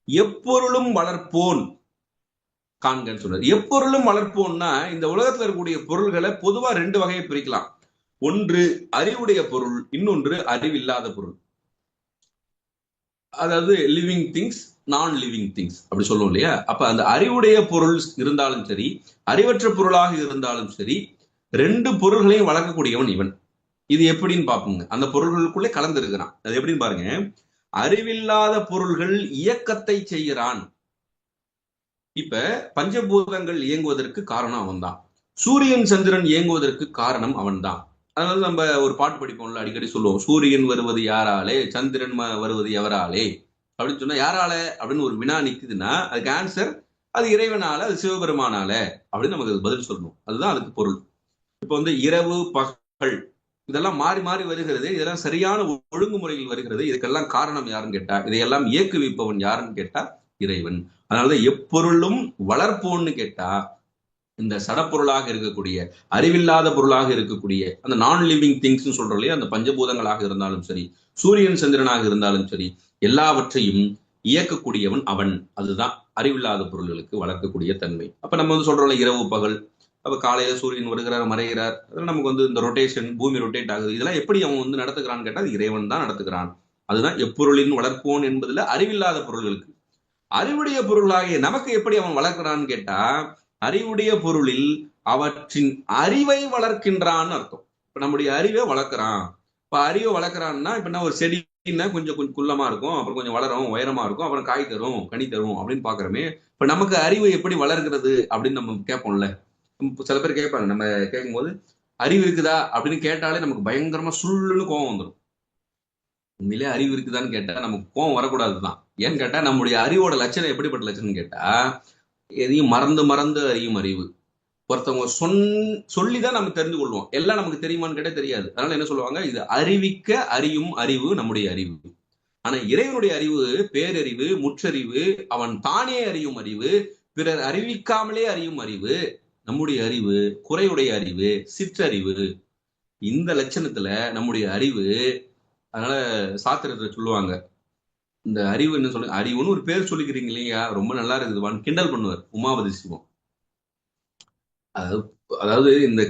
எப்பொருளும் வளர்ப்போன் காண்கன்னு சொல்றாரு. எப்பொருளும் வளர்ப்போம்னா இந்த உலகத்துல இருக்கக்கூடிய பொருள்களை பொதுவா 2 வகையை பிரிக்கலாம். ஒன்று அறிவுடைய பொருள், இன்னொன்று அறிவில்லாத பொருள். அதாவது லிவிங் திங்ஸ், நான் லிவிங் திங்ஸ் அப்படி சொல்லுவோம் இல்லையா? அப்ப அந்த அறிவுடைய பொருள் இருந்தாலும் சரி, அறிவற்ற பொருளாக இருந்தாலும் சரி, 2 பொருள்களையும் வளர்க்கக்கூடியவன் இவன். இது எப்படின்னு பாப்போங்க. அந்த பொருள்களுக்குள்ளே கலந்து இருக்கிறான். அது எப்படின்னு பாருங்க. அறிவில்லாத பொருள்கள் இயக்கத்தை செய்கிறான். இப்ப பஞ்சபூதங்கள் இயங்குவதற்கு காரணம் அவன்தான். சூரியன் சந்திரன் இயங்குவதற்கு காரணம் அவன்தான். அதனால நம்ம ஒரு பாட்டு படிப்போம்ல, அடிக்கடி சொல்லுவோம், சூரியன் வருவது யாராலே, சந்திரன் வருவது எவராலே அப்படின்னு சொன்னா யாரால அப்படின்னு ஒரு வினா நிக்குதுன்னா அதுக்கு ஆன்சர் அது இறைவனால, அது சிவபெருமானால அப்படின்னு நமக்கு பதில் சொல்லணும். அதுதான் அதுக்கு பொருள். இப்ப வந்து இரவு பகல் இதெல்லாம் மாறி மாறி வருகிறது. இதெல்லாம் சரியான ஒழுங்குமுறையில் வருகிறது. இதுக்கெல்லாம் காரணம் யாருன்னு கேட்டா, இதையெல்லாம் இயக்குவிப்பவன் யாருன்னு கேட்டா இறைவன். அதனாலதான் எப்பொருளும் வளர்ப்போன்னு கேட்டா இந்த சடப்பொருளாக இருக்கக்கூடிய அறிவில்லாத பொருளாக இருக்கக்கூடிய அந்த நான் லிவிங் திங்ஸ் சொல்றோம் இல்லையா, அந்த பஞ்சபூதங்களாக இருந்தாலும் சரி, சூரியன் சந்திரனாக இருந்தாலும் சரி, எல்லாவற்றையும் இயக்கக்கூடியவன் அவன். அதுதான் அறிவில்லாத பொருள்களுக்கு வளர்க்கக்கூடிய தன்மை. அப்ப நம்ம வந்து சொல்றோம்ல இரவு பகல். அப்ப காலையில சூரியன் வருகிறார், மறைகிறார். அதெல்லாம் நமக்கு வந்து இந்த ரொட்டேஷன், பூமி ரொட்டேட் ஆகுது. இதெல்லாம் எப்படி அவன் வந்து நடத்துக்கிறான்னு கேட்டா இறைவன் தான் நடத்துக்கிறான். அதுதான் எப்பொருளின் வளர்ப்போன் என்பதுல அறிவில்லாத பொருள்களுக்கு. அறிவுடைய பொருளாகிய நமக்கு எப்படி அவன் வளர்க்கிறான்னு கேட்டா அறிவுடைய பொருளில் அவற்றின் அறிவை வளர்க்கின்றான்னு அர்த்தம். இப்ப நம்முடைய அறிவை வளர்க்கிறான். இப்ப அறிவை வளர்க்கிறான்னா இப்ப என்ன, ஒரு செடின்னா கொஞ்சம் குள்ளமா இருக்கும், அப்புறம் கொஞ்சம் வளரும், உயரமா இருக்கும், அப்புறம் காய் தரும், கனி தரும் அப்படின்னு பாக்குறோமே. இப்ப நமக்கு அறிவு எப்படி வளர்க்கிறது அப்படின்னு நம்ம கேட்போம்ல. சில பேர் கேட்பாங்க, நம்ம கேட்கும் போது அறிவு இருக்குதா அப்படின்னு கேட்டாலே நமக்கு பயங்கரமா சுள்ளுன்னு கோவம் வந்துடும். உண்மையிலே அறிவு இருக்குதான்னு கேட்டா நமக்கு கோவம் வரக்கூடாதுதான். ஏன்னு கேட்டா நம்முடைய அறிவோட லட்சணம் எப்படிப்பட்ட லட்சணம் கேட்டா எதையும் மறந்து மறந்து அறியும் அறிவு. ஒருத்தவங்க சொல்லிதான் நம்ம தெரிந்து கொள்வோம். எல்லாம் நமக்கு தெரியுமான்னு கேட்டா தெரியாது. அதனால என்ன சொல்லுவாங்க, இது அறிவிக்க அறியும் அறிவு நம்முடைய அறிவு. ஆனா இறைவனுடைய அறிவு பேரறிவு, முற்றறிவு, அவன் தானே அறியும் அறிவு, பிறர் அறிவிக்காமலே அறியும் அறிவு. நம்முடைய அறிவு குறையுடைய அறிவு, சிற்றறிவு. இந்த லட்சணத்துல நம்முடைய அறிவு. அதனால சாத்திரத்தை சொல்லுவாங்க, இந்த அறிவு என்ன சொல்லு, அறிவுன்னு ஒரு பேர் சொல்லிக்கிறீங்க இல்லையா, ரொம்ப நல்லா இருக்குதுவான்னு கிண்டல் பண்ணுவார் உமாபதி சிவம். அதாவது இந்த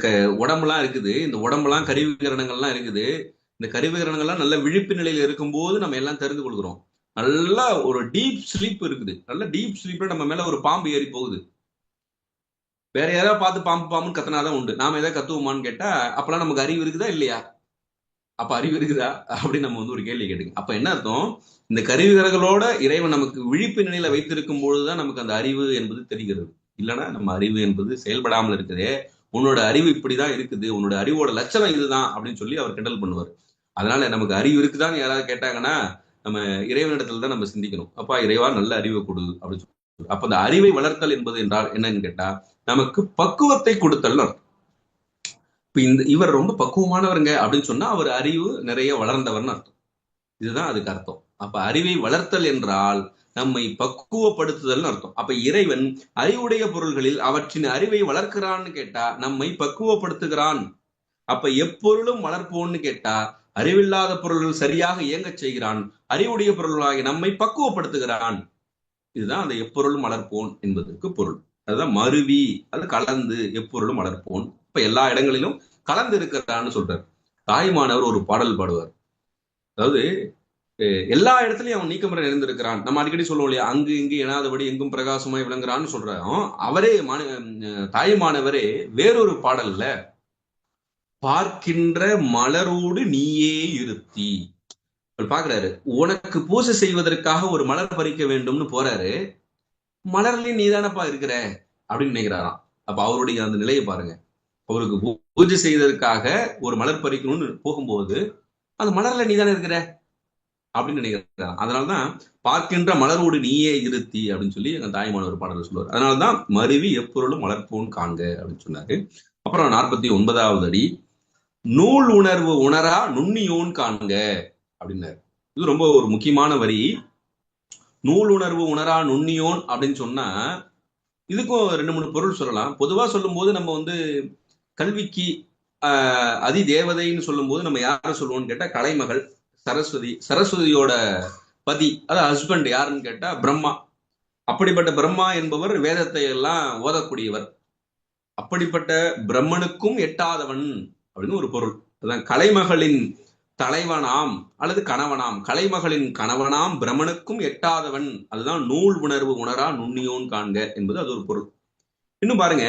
உடம்புலாம் இருக்குது, இந்த உடம்புலாம் கருவிகரணங்கள்லாம் இருக்குது. இந்த கருவிகரணங்கள்லாம் நல்ல விழிப்பு நிலையில இருக்கும்போது நம்ம எல்லாம் தெரிந்து கொள்கிறோம். நல்லா ஒரு டீப் ஸ்லீப் இருக்குது. நல்ல டீப் ஸ்லீப்ல நம்ம மேல ஒரு பாம்பு ஏறி போகுது. வேற யாராவது பார்த்து பாம்பு பாம்புன்னு கத்தினாதான் உண்டு. நாம ஏதாவது கத்துவோமான்னு கேட்டா அப்பெல்லாம் நமக்கு அறிவு இருக்குதா இல்லையா? அப்ப அறிவு இருக்குதா அப்படின்னு நம்ம வந்து ஒரு கேள்வி கேட்டுங்க. அப்ப என்ன அர்த்தம், இந்த கருவிகரங்களோட இறைவன் நமக்கு விழிப்பு நிலையில வைத்திருக்கும் பொழுதுதான் நமக்கு அந்த அறிவு என்பது தெரிகிறது. இல்லைன்னா நம்ம அறிவு என்பது செயல்படாமல் இருக்குதே. உன்னோட அறிவு இப்படிதான் இருக்குது, உன்னோட அறிவோட லட்சணம் இதுதான் அப்படின்னு சொல்லி அவர் கிண்டல் பண்ணுவார். அதனால நமக்கு அறிவு இருக்குதான்னு யாராவது கேட்டாங்கன்னா நம்ம இறைவனிடத்துல தான் நம்ம சிந்திக்கணும். அப்பா இறைவா நல்ல அறிவை கொடு அப்படின்னு சொல்லி. அப்ப அந்த அறிவை வளர்த்தல் என்பது என்றால் என்னன்னு கேட்டா நமக்கு பக்குவத்தை கொடுத்தல் அர்த்தம். இவர் ரொம்ப பக்குவமானவருங்க அப்படின்னு சொன்னா அவர் அறிவு நிறைய வளர்ந்தவர்னு அர்த்தம். இதுதான் அதுக்கு அர்த்தம். அப்ப அறிவை வளர்த்தல் என்றால் நம்மை பக்குவப்படுத்துதல் அர்த்தம். அப்ப இறைவன் அறிவுடைய பொருள்களில் அவற்றின் அறிவை வளர்க்கிறான்னு கேட்டா நம்மை பக்குவப்படுத்துகிறான். அப்ப எப்பொருளும் வளர்ப்போன்னு கேட்டா அறிவில்லாத பொருள்கள் சரியாக இயங்க செய்கிறான், அறிவுடைய பொருள்களாகி நம்மை பக்குவப்படுத்துகிறான். இதுதான் அந்த எப்பொருளும் வளர்ப்போன் என்பதற்கு பொருள். அதுதான் மருவி, அது கலந்து எப்பொருளும் வளர்ப்போன். இப்ப எல்லா இடங்களிலும் கலந்து இருக்கிறான்னு சொல்றார். தாய்மானவர் ஒரு பாடல் பாடுவார். அதாவது எல்லா இடத்துலயும் அவன் நீக்கமுறை நிறைந்திருக்கிறான். நம்ம அடிக்கடி சொல்லுவோம் இல்லையா, அங்கு இங்கு எனாதபடி எங்கும் பிரகாசமாய் விளங்குறான்னு சொல்றோம். அவரே தாய்மானவரே வேறொரு பாடல்ல பார்க்கின்ற மலரோடு நீயே இருத்தி பாக்குறாரு. உனக்கு பூஜை செய்வதற்காக ஒரு மலர் பறிக்க வேண்டும்னு போறாரு. மலர்லயும் நீதானப்பா இருக்கிற அப்படின்னு நினைக்கிறாராம். அப்ப அவருடைய அந்த நிலையை பாருங்க. அவருக்கு பூஜை செய்வதற்காக ஒரு மலர் பறிக்கணும்னு போகும்போது அந்த மலர்ல நீதானே இருக்கிற அப்படின்னு நினைக்கிறாராம். அதனாலதான் பார்க்கின்ற மலரோடு நீயே இருத்தி அப்படின்னு சொல்லி எங்க தாய்மானவர் பாடல் சொல்லுவார். அதனாலதான் மருவி எப்பொருளும் மலர்ப்போன் காண்க அப்படின்னு சொன்னாரு. அப்புறம் 49வது அடி, நூல் உணர்வு உணரா நுண்ணியோன் காண்க அப்படின்னாரு. இது ரொம்ப ஒரு முக்கியமான வரி. நூல் உணர்வு உணரா நுண்ணியோன் அப்படின்னு சொன்னா இதுக்கும் 2-3 பொருள் சொல்லலாம். பொதுவா சொல்லும் போது நம்ம வந்து கல்விக்கு அதி தேவதைன்னு சொல்லும் போது நம்ம யார சொல்லுவோம்னு கேட்டா கலைமகள் சரஸ்வதி. சரஸ்வதியோட பதி, அதாவது ஹஸ்பண்ட் யாருன்னு கேட்டா பிரம்மா. அப்படிப்பட்ட பிரம்மா என்பவர் வேதத்தை எல்லாம் ஓதக்கூடியவர். அப்படிப்பட்ட பிரம்மனுக்கும் எட்டாதவன் அப்படின்னு ஒரு பொருள். அதான் கலைமகளின் தலைவனாம் அல்லது கணவனாம், கலைமகளின் கணவனாம் பிரம்மனுக்கும் எட்டாதவன், அதுதான் நூல் உணர்வு உணரா நுண்ணியோன் காண்க என்பது அது ஒரு பொருள். இன்னும் பாருங்க,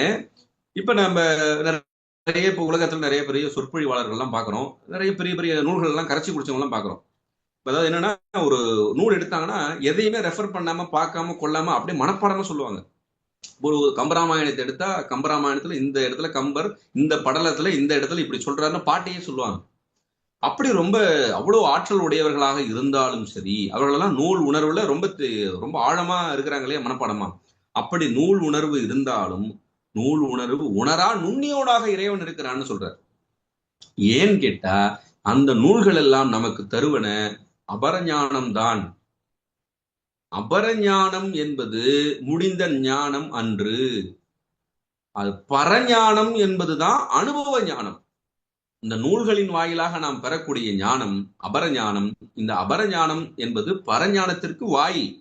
இப்ப நம்ம நிறைய இப்ப உலகத்துல நிறைய பெரிய சொற்பொழிவாளர்கள்லாம் பாக்குறோம், நிறைய பெரிய பெரிய நூல்கள் எல்லாம் கரைச்சி குடிச்சவங்க எல்லாம் பாக்குறோம். அதாவது என்னன்னா, ஒரு நூல் எடுத்தாங்கன்னா எதையுமே ரெஃபர் பண்ணாம பார்க்காம கொள்ளாம அப்படியே மனப்பாடமா சொல்லுவாங்க. ஒரு கம்பராமாயணத்தை எடுத்தா கம்பராமாயணத்துல இந்த இடத்துல கம்பர் இந்த படலத்துல இந்த இடத்துல இப்படி சொல்றாருன்னு பாட்டையே சொல்லுவாங்க. அப்படி ரொம்ப அவ்வளவு ஆற்றல் உடையவர்களாக இருந்தாலும் சரி, அவர்களெல்லாம் நூல் உணர்வுல ரொம்ப ஆழமா இருக்கிறாங்களே மனப்பாடமா. அப்படி நூல் உணர்வு இருந்தாலும் நூல் உணர்வு உணரா நுண்ணியோடாக இறைவன் இருக்கிறான்னு சொல்றார். ஏன்னு கேட்டா அந்த நூல்கள் எல்லாம் நமக்கு தருவன அபரஞானம் தான். அபரஞானம் என்பது முடிந்த ஞானம் அன்று. அது பரஞானம் என்பதுதான் அனுபவ ஞானம். இந்த நூல்களின் வாயிலாக நாம் பெறக்கூடிய ஞானம் அபரஞானம். இந்த அபரஞானம் என்பது பரஞானத்திற்கு வாயில்.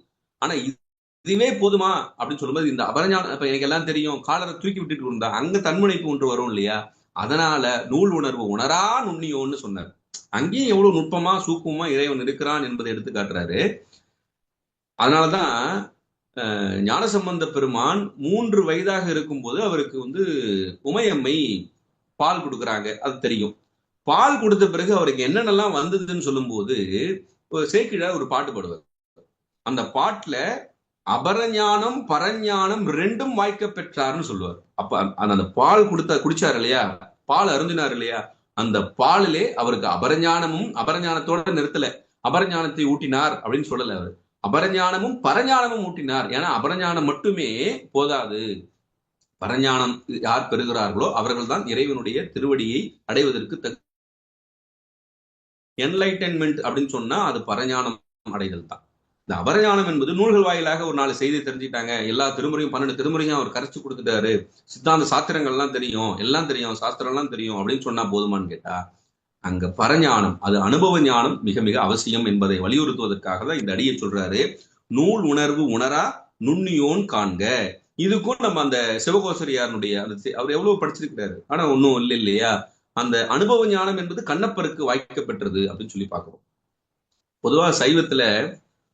ஆனா இதுவே போதுமா அப்படின்னு சொல்லும்போது, இந்த அபரஞானம் இப்ப எனக்கு எல்லாம் தெரியும் காலரை தூக்கி விட்டுட்டு இருந்தா அங்க தன்முனைப்பு ஒன்று வரும் இல்லையா? அதனால நூல் உணர்வு உணரா நுண்ணியோன்னு சொன்னார். அங்கேயும் எவ்வளவு நுட்பமா சூக்குமா இறைவன் இருக்கிறான் என்பதை எடுத்து காட்டுறாரு. அதனாலதான் ஞானசம்பந்த பெருமான் 3 வயதாக இருக்கும்போது அவருக்கு வந்து உமையம்மை பால் கொடுக்குறாங்க, அது தெரியும். பால் கொடுத்த பிறகு அவருக்கு என்னென்னலாம் வந்ததுன்னு சொல்லும் போது சேக்கிழார் ஒரு பாட்டு பாடுவார். அந்த பாட்டுல அபரஞானம் பரஞானம் 2ம் வாய்க்க பெற்றார்னு சொல்லுவார். அப்ப அந்த பால் குடிச்சாரு இல்லையா, பால் அருந்தினார் இல்லையா, அந்த பாலிலே அவருக்கு அபரஞானமும், அபரஞானத்தோட நிறுத்தல, அபரஞானத்தை ஊட்டினார் அப்படின்னு சொல்லல அவர், அபரஞானமும் பரஞானமும் ஊட்டினார். ஏன்னா அபரஞானம் மட்டுமே போதாது, பரஞானம் யார் பெறுகிறார்களோ அவர்கள் தான் இறைவனுடைய திருவடியை அடைவதற்கு என்லைட்டன்மெண்ட் அப்படின்னு சொன்னா அது பரஞானம் அடைதல் தான். இந்த அபரஞானம் என்பது நூல்கள் வாயிலாக ஒரு 4 செய்தி தெரிஞ்சுட்டாங்க, எல்லா திருமுறையும் 12 திருமுறையும் அவர் கரைச்சு கொடுத்துட்டாரு, சித்தாந்த சாஸ்திரங்கள்லாம் தெரியும், எல்லாம் தெரியும், சாஸ்திரம் எல்லாம் தெரியும் அப்படின்னு சொன்னா போதுமான்னு கேட்டா அங்க பரஞானம், அது அனுபவ ஞானம் மிக மிக அவசியம் என்பதை வலியுறுத்துவதற்காக தான் இந்த அடியை சொல்றாரு. நூல் உணர்வு உணரா நுண்ணியோன் காண்க. இதுக்கும் நம்ம அந்த சிவகோசரியாருடைய அவர் எவ்வளவு படிச்சிருக்கிறாரு, ஆனா ஒன்னும் இல்லை இல்லையா. அந்த அனுபவ ஞானம் என்பது கண்ணப்பருக்கு வாய்க்கப்பெற்றது அப்படின்னு சொல்லி பார்க்கிறோம். பொதுவா சைவத்துல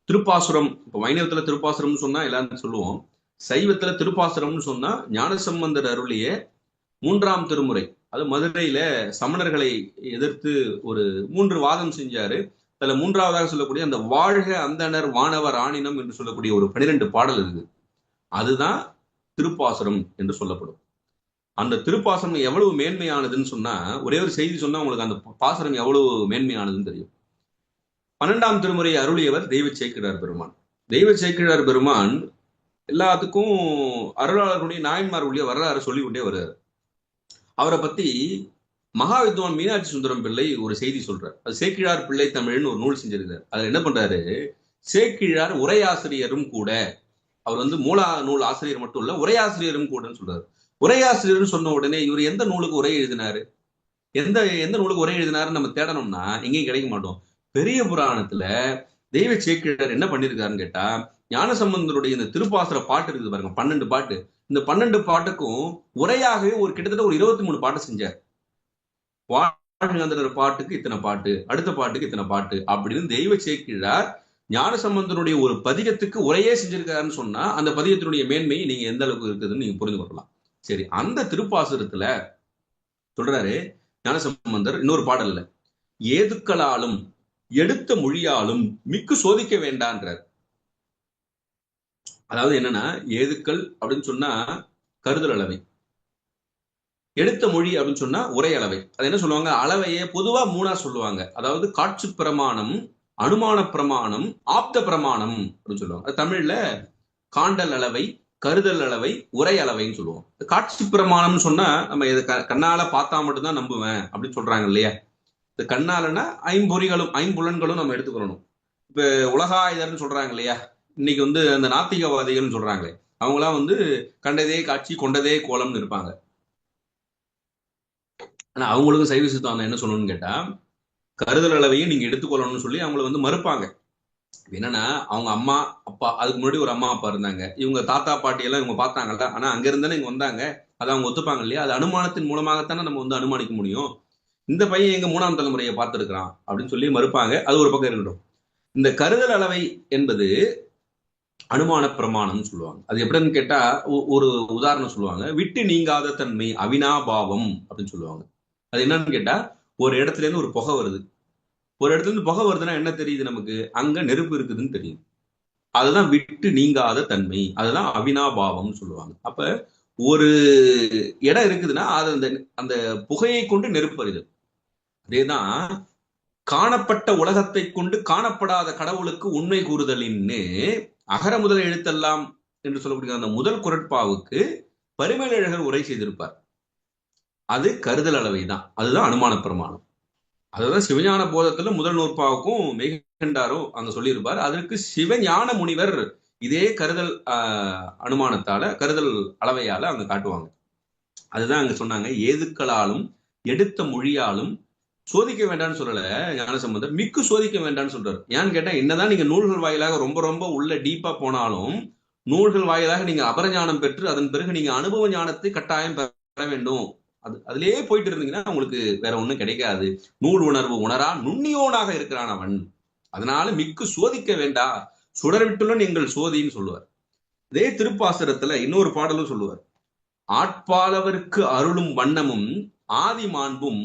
திருப்பாசுரம், இப்ப வைணவத்துல திருப்பாசுரம்னு சொன்னா எல்லாரும் சொல்லுவோம், சைவத்துல திருப்பாசுரம்னு சொன்னா ஞானசம்பந்தர் அருளிய 3ஆம் திருமுறை. அது மதுரையில சமணர்களை எதிர்த்து ஒரு 3 வாதம் செஞ்சாரு. அதுல 3ஆவதாக சொல்லக்கூடிய அந்த வாழ்க அந்தணர் வானவர் ஆணினம் என்று சொல்லக்கூடிய ஒரு 12 பாடல் இருக்கு, அதுதான் திருப்பாசுரம் என்று சொல்லப்படும். அந்த திருப்பாசுரம் எவ்வளவு மேன்மையானதுன்னு சொன்னா, ஒரே ஒரு செய்தி சொன்னா உங்களுக்கு அந்த பாசுரம் எவ்வளவு மேன்மையானதுன்னு தெரியும். 12ஆம் திருமுறை அருளியவர் தெய்வ சேக்கிழார் பெருமான். தெய்வ சேக்கிழார் பெருமான் எல்லாத்துக்கும் அருளாளர்களுடைய நாயன்மார்களுடைய வரலாறு சொல்லிக்கொண்டே வருகிறார். அவரை பத்தி மகா வித்வான் மீனாட்சி சுந்தரம் பிள்ளை ஒரு செய்தி சொல்றார். அது சேக்கிழார் பிள்ளை தமிழ்னு ஒரு நூல் செஞ்சிருக்காரு. அதுல என்ன பண்றாரு, சேக்கிழார் உரையாசிரியரும் கூட, அவர் வந்து மூல நூல் ஆசிரியர் மட்டும் இல்ல உரையாசிரியரும் கூடன்னு சொல்றாரு. உரையாசிரியர்னு சொன்ன உடனே இவர் எந்த நூலுக்கு உரை எழுதினாரு, எந்த நூலுக்கு உரை எழுதினாருன்னு நம்ம தேடணும்னா எங்கேயும் கிடைக்க மாட்டோம். பெரிய புராணத்துல தெய்வ சேக்கிழார் என்ன பண்ணிருக்காருன்னு கேட்டா, ஞானசம்பந்தருடைய இந்த திருப்பாசுர பாட்டு இருக்குது பாருங்க, 12 பாட்டு. இந்த 12 பாட்டுக்கும் உரையாகவே ஒரு கிட்டத்தட்ட ஒரு 23 பாட்டு செஞ்சார். வாழ்கிற பாட்டுக்கு இத்தனை பாட்டு, அடுத்த பாட்டுக்கு இத்தனை பாட்டு அப்படின்னு தெய்வ சேக்கிழார் ஞானசம்பந்தனுடைய ஒரு பதிகத்துக்கு உரையே செஞ்சிருக்காருன்னு சொன்னா அந்த பதிகத்தினுடைய மேன்மை நீங்க எந்த அளவுக்கு இருக்குதுன்னு நீங்க புரிந்து கொள்ளலாம். சரி, அந்த திருப்பாசுரத்துல சொல்றாரு ஞானசம்பந்தர் இன்னொரு பாடல்ல, ஏதுக்களாலும் எடுத்த மொழியாலும் மிக்கு சோதிக்க வேண்டான்றார். அதாவது என்னன்னா, ஏதுக்கள் அப்படின்னு சொன்னா கருதல் அளவை, எடுத்த மொழி அப்படின்னு சொன்னா உரை அளவை. அது என்ன சொல்லுவாங்க, அளவையே பொதுவா 3ஆ சொல்லுவாங்க. அதாவது காட்சி பிரமாணம், அனுமான பிரமாணம், ஆப்த பிரமாணம் அப்படின்னு சொல்லுவாங்க. அது தமிழ்ல காண்டல் அளவை, கருதல் அளவை, உரை அளவைன்னு சொல்லுவோம். காட்சி பிரமாணம்னு சொன்னா நம்ம இதை கண்ணால பார்த்தா மட்டும்தான் நம்புவேன் அப்படின்னு சொல்றாங்க இல்லையா. இது கண்ணாலன்னா ஐம்பொறிகளும் ஐம்புலன்களும் நம்ம எடுத்துக்கணும். இப்ப உலகாயுதர்னு சொல்றாங்க இல்லையா, இன்னைக்கு வந்து அந்த நாத்திகவாதிகள்னு சொல்றாங்களே, அவங்களாம் வந்து கண்டதே காட்சி கொண்டதே கோலம்னு இருப்பாங்க. ஆனா அவங்களுக்கும் சைவ சித்தாந்தம் என்ன சொல்லணும்னு கேட்டா, கருதல் அளவையும் நீங்க எடுத்துக்கொள்ளணும்னு சொல்லி அவங்கள வந்து மறுப்பாங்க. என்னன்னா அவங்க அம்மா அப்பா, அதுக்கு முன்னாடி ஒரு அம்மா அப்பா இருந்தாங்க, இவங்க தாத்தா பாட்டி எல்லாம் இவங்க பார்த்தாங்கல்ல, ஆனா அங்க இருந்தானே இங்க வந்தாங்க, அதை அவங்க ஒத்துப்பாங்க இல்லையா, அது அனுமானத்தின் மூலமாகத்தானே நம்ம வந்து அனுமானிக்க முடியும். இந்த பையன் எங்க 3ஆம் தலைமுறையை பார்த்திருக்கிறான் அப்படின்னு சொல்லி மறுப்பாங்க. அது ஒரு பக்கம் இருக்கட்டும். இந்த கருதல் அளவை என்பது அனுமான பிரமாணம்னு சொல்லுவாங்க. அது எப்படின்னு கேட்டா, ஒரு உதாரணம் சொல்லுவாங்க. விட்டு நீங்காத தன்மை அவினாபாவம் அப்படின்னு சொல்லுவாங்க. அது என்னன்னு கேட்டா, ஒரு இடத்துல இருந்து ஒரு புகை வருது. ஒரு இடத்துல இருந்து புகை வருதுன்னா என்ன தெரியுது நமக்கு? அங்க நெருப்பு இருக்குதுன்னு தெரியுது. அதுதான் விட்டு நீங்காத தன்மை. அதுதான் அவினாபாவம்னு சொல்லுவாங்க. அப்ப ஒரு இடம் இருக்குதுன்னா அது அந்த அந்த புகையை கொண்டு நெருப்பு வருது. அதேதான் காணப்பட்ட உலகத்தை கொண்டு காணப்படாத கடவுளுக்கு உண்மை கூறுதலின்னு அகர முதல் எழுத்தெல்லாம் என்று சொல்லக்கூடிய அந்த முதல் குரட்பாவுக்கு பரிமேலழகர் உரை செய்திருப்பார். அது கருதல் அளவை தான். அதுதான் அனுமான பிரமாணம். அதுதான் சிவஞான போதத்துல முதல் நூற்பாவுக்கும் மெய்கண்டாரும் அங்க சொல்லியிருப்பார். அதற்கு சிவஞான முனிவர் இதே கருதல் அனுமானத்தால, கருதல் அளவையால அங்க காட்டுவாங்க. அதுதான் அங்க சொன்னாங்க, ஏதுக்களாலும் எடுத்த மொழியாலும் சோதிக்க வேண்டாம்னு சொல்லல ஞானசம்பந்தர், மிக்கு சோதிக்க வேண்டாம்னு சொல்றாரு. ஏன்னு கேட்டா, என்னதான் நீங்க நூல்கள் வாயிலாக ரொம்ப ரொம்ப உள்ள டீப்பா போனாலும், நூல்கள் வாயிலாக நீங்க அபரஞானம் பெற்று அதன் பிறகு நீங்க அனுபவ ஞானத்தை கட்டாயம் பெற வேண்டும். அதுலயே போயிட்டு இருந்தீங்கன்னா உங்களுக்கு வேற ஒண்ணும் கிடைக்காது. நூல் உணர்வு உணரா நுண்ணியோனாக இருக்கிறான் அவன், அதனால மிக்கு சோதிக்க வேண்டா, சுடர்விட்டுள்ள எங்கள் சோதின்னு சொல்லுவார். இதே திருப்பாசுரத்துல இன்னொரு பாடலும் சொல்லுவார். ஆட்பாலவர்க்கு அருளும் வண்ணமும் ஆதி மாண்பும்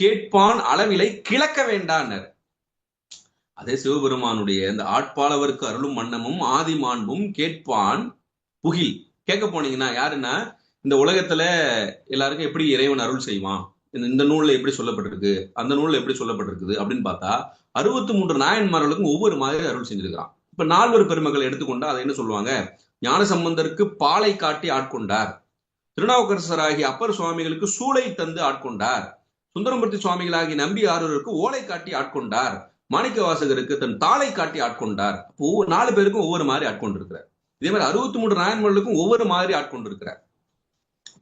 கேட்பான் அளவிலை கிழக்க வேண்டான்னர். அதே சிவபெருமானுடைய இந்த ஆட்பாலவர்க்கு அருளும் வண்ணமும் ஆதி மாண்பும் கேட்பான் புகில். கேட்க போனீங்கன்னா யாருன்னா, இந்த உலகத்துல எல்லாருக்கும் எப்படி இறைவன் அருள் செய்வான், இந்த நூல்ல எப்படி சொல்லப்பட்டிருக்கு, அந்த நூல்ல எப்படி சொல்லப்பட்டிருக்குது அப்படின்னு பார்த்தா 63 நாயன்மார்களுக்கும் ஒவ்வொரு மாதிரி அருள் செஞ்சிருக்கிறான். இப்ப 4 பெருமக்கள் எடுத்துக்கொண்டா அதை என்ன சொல்லுவாங்க? ஞானசம்பந்தருக்கு பாலை காட்டி ஆட்கொண்டார், திருநாவுக்கரசராகிய அப்பர் சுவாமிகளுக்கு சூளை தந்து ஆட்கொண்டார், சுந்தரமூர்த்தி சுவாமிகளாகி நம்பி ஆரூருக்கு ஓலை காட்டி ஆட்கொண்டார், மாணிக்க வாசகருக்கு தன் தாளை காட்டி ஆட்கொண்டார். 4 பேருக்கும் ஒவ்வொரு மாதிரி ஆட்கொண்டிருக்கிறார். இதே மாதிரி 63 நாயன்மார்களுக்கும் ஒவ்வொரு மாதிரி ஆட்கொண்டிருக்கிறார்.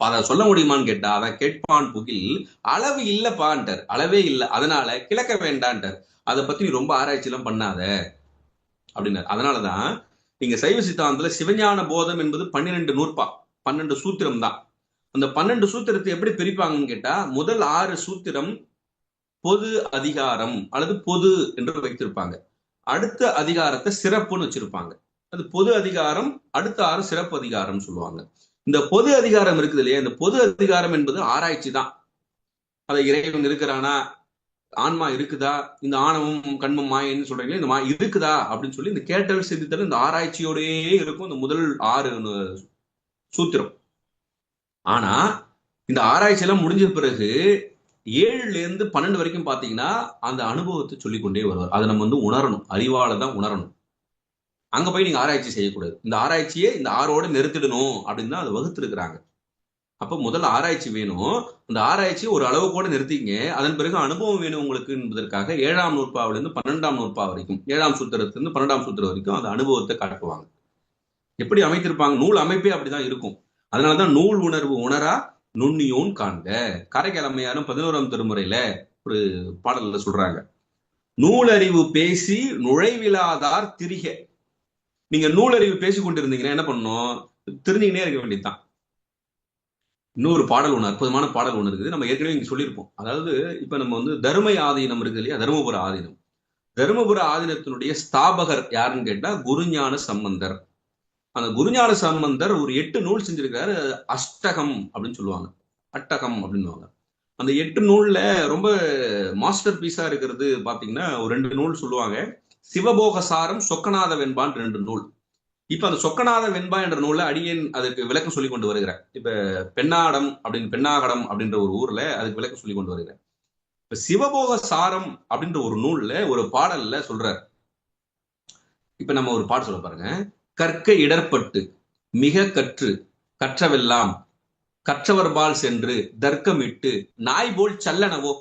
அதை சொல்ல முடியுமான்னு கேட்டா, அவன் கேட்பான் புகில் அளவு இல்லப்பான்ட்டார், அளவே இல்லை, அதனால கிழக்க வேண்டான்ட்டார். அதை பத்தி நீ ரொம்ப ஆராய்ச்சி எல்லாம் பண்ணாத அப்படின்னாரு. அதனாலதான் நீங்க சைவ சித்தாந்தத்துல சிவஞான போதம் என்பது 12 நூற்பா, 12 சூத்திரம் தான். அந்த 12 சூத்திரத்தை எப்படி பிரிப்பாங்கன்னு கேட்டா, முதல் 6 சூத்திரம் பொது அதிகாரம் அல்லது பொது என்று வைத்திருப்பாங்க. அடுத்த அதிகாரத்தை சிறப்புன்னு வச்சிருப்பாங்க. அது பொது அதிகாரம், அடுத்த 6 சிறப்பு அதிகாரம் சொல்லுவாங்க. இந்த பொது அதிகாரம் இருக்குது இல்லையா, இந்த பொது அதிகாரம் என்பது ஆராய்ச்சி தான். அதை இறைவன் இருக்கிறானா, ஆன்மா இருக்குதா, இந்த ஆணவம் கண்மம் மாயன்னு சொல்றீங்களா, இந்த இருக்குதா அப்படின்னு சொல்லி இந்த கேட்டல் சிந்தித்தல் இந்த ஆராய்ச்சியோடயே இருக்கும் இந்த முதல் 6 சூத்திரம். ஆனா இந்த ஆராய்ச்சி எல்லாம் முடிஞ்ச பிறகு 7ல இருந்து 12 வரைக்கும் பாத்தீங்கன்னா அந்த அனுபவத்தை சொல்லிக்கொண்டே வருவார். அதை நம்ம வந்து உணரணும், அறிவால தான் உணரணும். அங்க போய் நீங்க ஆராய்ச்சி செய்யக்கூடாது. இந்த ஆராய்ச்சியை இந்த 6ஓட நிறுத்திடணும் அப்படின்னு தான் அதை வகுத்திருக்கிறாங்க. அப்ப முதல்ல ஆராய்ச்சி வேணும். அந்த ஆராய்ச்சி ஒரு அளவு கூட நிறுத்திங்க. அதன் பிறகு அனுபவம் வேணும் உங்களுக்கு என்பதற்காக 7ஆம் நூற்பாவிலிருந்து 12ஆம் நூற்பா வரைக்கும், 7ஆம் சூத்திரத்திலிருந்து 12ஆம் சூத்திரம் வரைக்கும் அந்த அனுபவத்தை காட்டுவாங்க. எப்படி அமைத்திருப்பாங்க, நூல் அமைப்பே அப்படிதான் இருக்கும். அதனாலதான் நூல் உணர்வு உணரா நுண்ணியோன் காண்க. காரைக்காலம்மையாரும் 11ஆம் திருமுறையில ஒரு பாடல்ல சொல்றாங்க, நூலறிவு பேசி நுழைவிலாதார் திரிக. நீங்க நூலறிவு பேசி கொண்டிருந்தீங்கன்னா என்ன பண்ணணும்? திருநீங்கனே இருக்க வேண்டியதுதான். இன்னொரு பாடல் ஒண்ணு, அற்புதமான பாடல் ஒண்ணு இருக்குது, நம்ம ஏற்கனவே இங்க சொல்லியிருப்போம். அதாவது இப்ப நம்ம வந்து தருமை ஆதீனம் இருக்குது இல்லையா, தருமபுர ஆதீனம். தருமபுர ஆதீனத்தினுடைய ஸ்தாபகர் யாருன்னு கேட்டா குருஞான சம்பந்தர். அந்த குருஞான சம்பந்தர் ஒரு 8 நூல் செஞ்சிருக்காரு. அஷ்டகம் அப்படின்னு சொல்லுவாங்க, அட்டகம் அப்படின்னுவாங்க. அந்த 8 நூல்ல ரொம்ப மாஸ்டர் பீஸா இருக்கிறது பாத்தீங்கன்னா ஒரு 2 நூல் சொல்லுவாங்க. சிவபோக சாரம், சொக்கநாத வெண்பான் 2 நூல். இப்ப அந்த சொக்கநாத வெண்பா என்ற நூல்ல அடியேன் அதுக்கு விளக்கம் சொல்லி கொண்டு வருகிறேன். இப்ப பெண்ணாடம் அப்படின்னு, பெண்ணாகடம் அப்படின்ற ஒரு ஊர்ல அதுக்கு விளக்கம் சொல்லி கொண்டு வருகிறேன். இப்ப சிவபோக சாரம் அப்படின்ற ஒரு நூல்ல ஒரு பாடல்ல சொல்றார். இப்ப நம்ம ஒரு பாட்டு சொல்ல பாருங்க. கற்க இடர்பட்டு மிக கற்று கற்றவெல்லாம் கற்றவர்பால் சென்று தர்க்கமிட்டு நாய் போல் சல்லனவோ.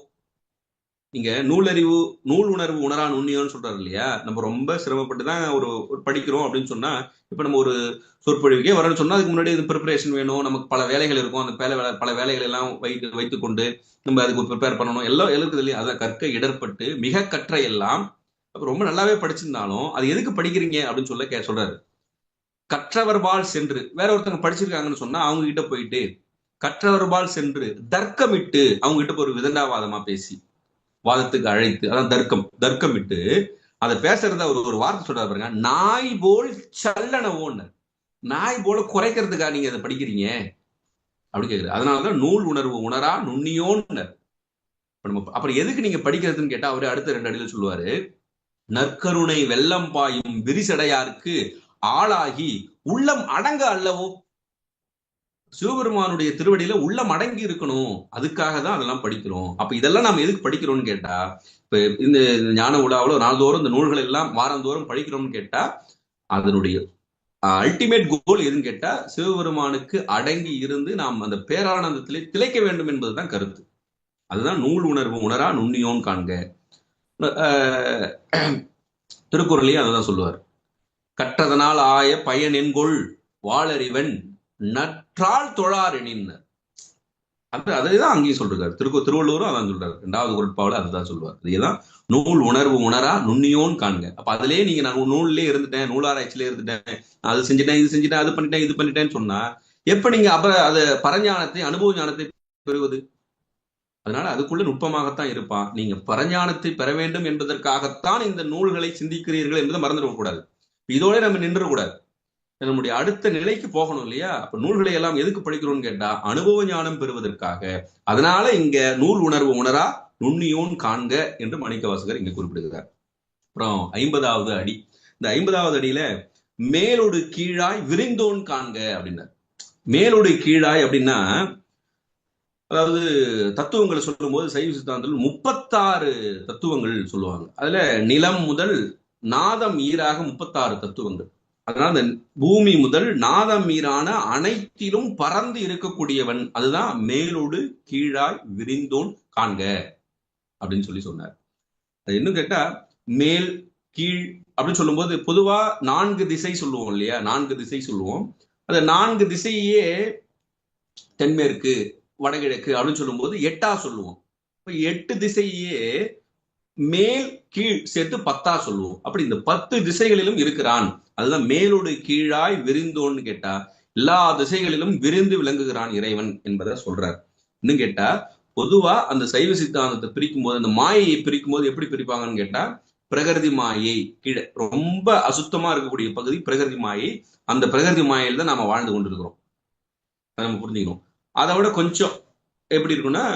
நீங்க நூல் உணர்வு உணரா நுண்ணியோன்னு சொல்றாரு இல்லையா? நம்ம ரொம்ப சிரமப்பட்டு தான் ஒரு படிக்கிறோம் அப்படின்னு சொன்னா, இப்ப நம்ம ஒரு சொற்பொழிவுக்கே வரணும்னு சொன்னா அதுக்கு முன்னாடி இது ப்ரிப்பரேஷன் வேணும். நமக்கு பல வேலைகள் இருக்கும். அந்த பல வேலைகள் எல்லாம் வைத்துக்கொண்டு நம்ம அதுக்கு ப்ரிப்பேர் பண்ணணும். எல்லாம் இருக்குது இல்லையா? அதான் கற்க இடர்பட்டு மிக கற்ற எல்லாம் அப்ப ரொம்ப நல்லாவே படிச்சிருந்தாலும் அது எதுக்கு படிக்கிறீங்க அப்படின்னு சொல்றாரு. கற்றவர்பால் சென்று வேற ஒருத்தவங்க படிச்சிருக்காங்கன்னு சொன்னா அவங்க கிட்ட போயிட்டு கற்றவர்பால் சென்று தர்க்கமிட்டு அவங்க கிட்ட ஒரு விதண்டாவாதமா பேசி வாதத்துக்கு அழைத்து, அதான் தர்க்கமிட்டு அதை பேசுறத ஒரு வார்த்தை சொல்றாரு பாருங்க, நாய் போல் சல்லனவோன்னு. நாய் போல குறைக்கிறதுக்கா நீங்க அதை படிக்கிறீங்க அப்படி கேக்குது. அதனாலதான் நூல் உணர்வு உணரா நுண்ணியோன்னு. அப்புறம் எதுக்கு நீங்க படிக்கிறதுன்னு கேட்டா அவரு அடுத்த 2 அடியில சொல்லுவாரு, நற்கருணை வெள்ளம் பாயும் விரிசடையாருக்கு ஆளாகி உள்ளம் அடங்க அல்லவோ. சிவபெருமானுடைய திருவடியில உள்ளம் அடங்கி இருக்கணும், அதுக்காக தான் அதெல்லாம் படிக்கிறோம். அப்ப இதெல்லாம் நாம எதுக்கு படிக்கிறோம்னு கேட்டா, இப்ப இந்த ஞான உலாவில் நாள்தோறும் இந்த நூல்கள் எல்லாம் வாரந்தோறும் படிக்கிறோம்னு கேட்டா அதனுடைய அல்டிமேட் கோல் எதுன்னு கேட்டா சிவபெருமானுக்கு அடங்கி இருந்து நாம் அந்த பேரானந்தத்திலே திளைக்க வேண்டும் என்பதுதான் கருத்து. அதுதான் நூல் உணர்வு உணரா நுண்ணியோன் காண்க. திருக்குறளையும் அதுதான் சொல்லுவார். கற்றதனால் ஆய பயன் என்கொள் வாளறிவன் நற்றால் தொழார் எனின். அதைதான் அங்கேயும் சொல்றாரு. திருவள்ளுவரும் அதான் சொல்றாரு. 2வது குறட்பாவில் அதுதான் சொல்லுவார். அதுதான் நூல் உணர்வு உணரா நுண்ணியோன் காண்க. அப்ப அதுலயே நீங்க நான் நூல்லே இருந்துட்டேன், நூலாராய்ச்சியிலே இருந்துட்டேன், அது செஞ்சுட்டேன், இது செஞ்சுட்டேன், அது பண்ணிட்டேன், இது பண்ணிட்டேன்னு சொன்னா எப்ப நீங்க அது பரஞானத்தை அனுபவ ஞானத்தை பெறுவது? அதனால அதுக்குள்ள நுட்பமாகத்தான் இருப்பான். நீங்க பரஞானத்தை பெற வேண்டும் என்பதற்காகத்தான் இந்த நூல்களை சிந்திக்கிறீர்கள் என்பதை மறந்துடக்கூடாது. இதோட நம்ம நின்றுடக்கூடாது. நம்முடைய அடுத்த நிலைக்கு போகணும் இல்லையா? அப்ப நூல்களை எல்லாம் எதுக்கு படிக்கிறோம்னு கேட்டா அனுபவ ஞானம் பெறுவதற்காக. அதனால இங்க நூல் உணர்வு உணரா நுண்ணியோன் காண்க என்று மாணிக்கவாசகர் இங்க குறிப்பிடுகிறார். அப்புறம் 50வது அடி. இந்த 50வது அடியில மேலோடு கீழாய் விரிந்தோன் காண்க அப்படின்னார். மேலோடு கீழாய் அப்படின்னா, அதாவது தத்துவங்களை சொல்லும் போது சைவ சித்தாந்தத்தில் 36 தத்துவங்கள் சொல்லுவாங்க. அதுல நிலம் முதல் நாதம் ஈராக 36 தத்துவங்கள். அதனால இந்த பூமி முதல் நாதம் மீறான அனைத்திலும் பறந்து இருக்கக்கூடியவன். அதுதான் மேலோடு கீழாய் விரிந்தோன் காண்க அப்படின்னு சொன்னார். அது இன்னும் கேட்டா மேல் கீழ் அப்படின்னு சொல்லும் போது பொதுவா 4 திசை சொல்லுவோம் இல்லையா? 4 திசை சொல்லுவோம். அந்த 4 திசையே தென்மேற்கு வடகிழக்கு அப்படின்னு சொல்லும் போது 8ஆ சொல்லுவோம். இப்ப 8 திசையே மேல் கீழ் சேர்த்து 10ஆ சொல்லுவோம். அப்படி இந்த 10 திசைகளிலும் இருக்கிறான். அதுதான் மேலோடு கீழாய் விரிந்தோன்னு கேட்டா எல்லா திசைகளிலும் விரிந்து விளங்குகிறான் இறைவன் என்பதை சொல்றார். இன்னும் கேட்டா பொதுவா அந்த சைவ சித்தாந்தத்தை பிரிக்கும் போது, அந்த மாயையை பிரிக்கும் போது எப்படி பிரிப்பாங்கன்னு கேட்டா, பிரகிருதி மாயை கீழே ரொம்ப அசுத்தமா இருக்கக்கூடிய பகுதி பிரகிருதி மாயை. அந்த பிரகிருதி மாயையில் தான் நாம வாழ்ந்து கொண்டிருக்கிறோம். அதை நம்ம புரிஞ்சுக்கணும். அதை விட கொஞ்சம் எப்படி இருக்குன்னா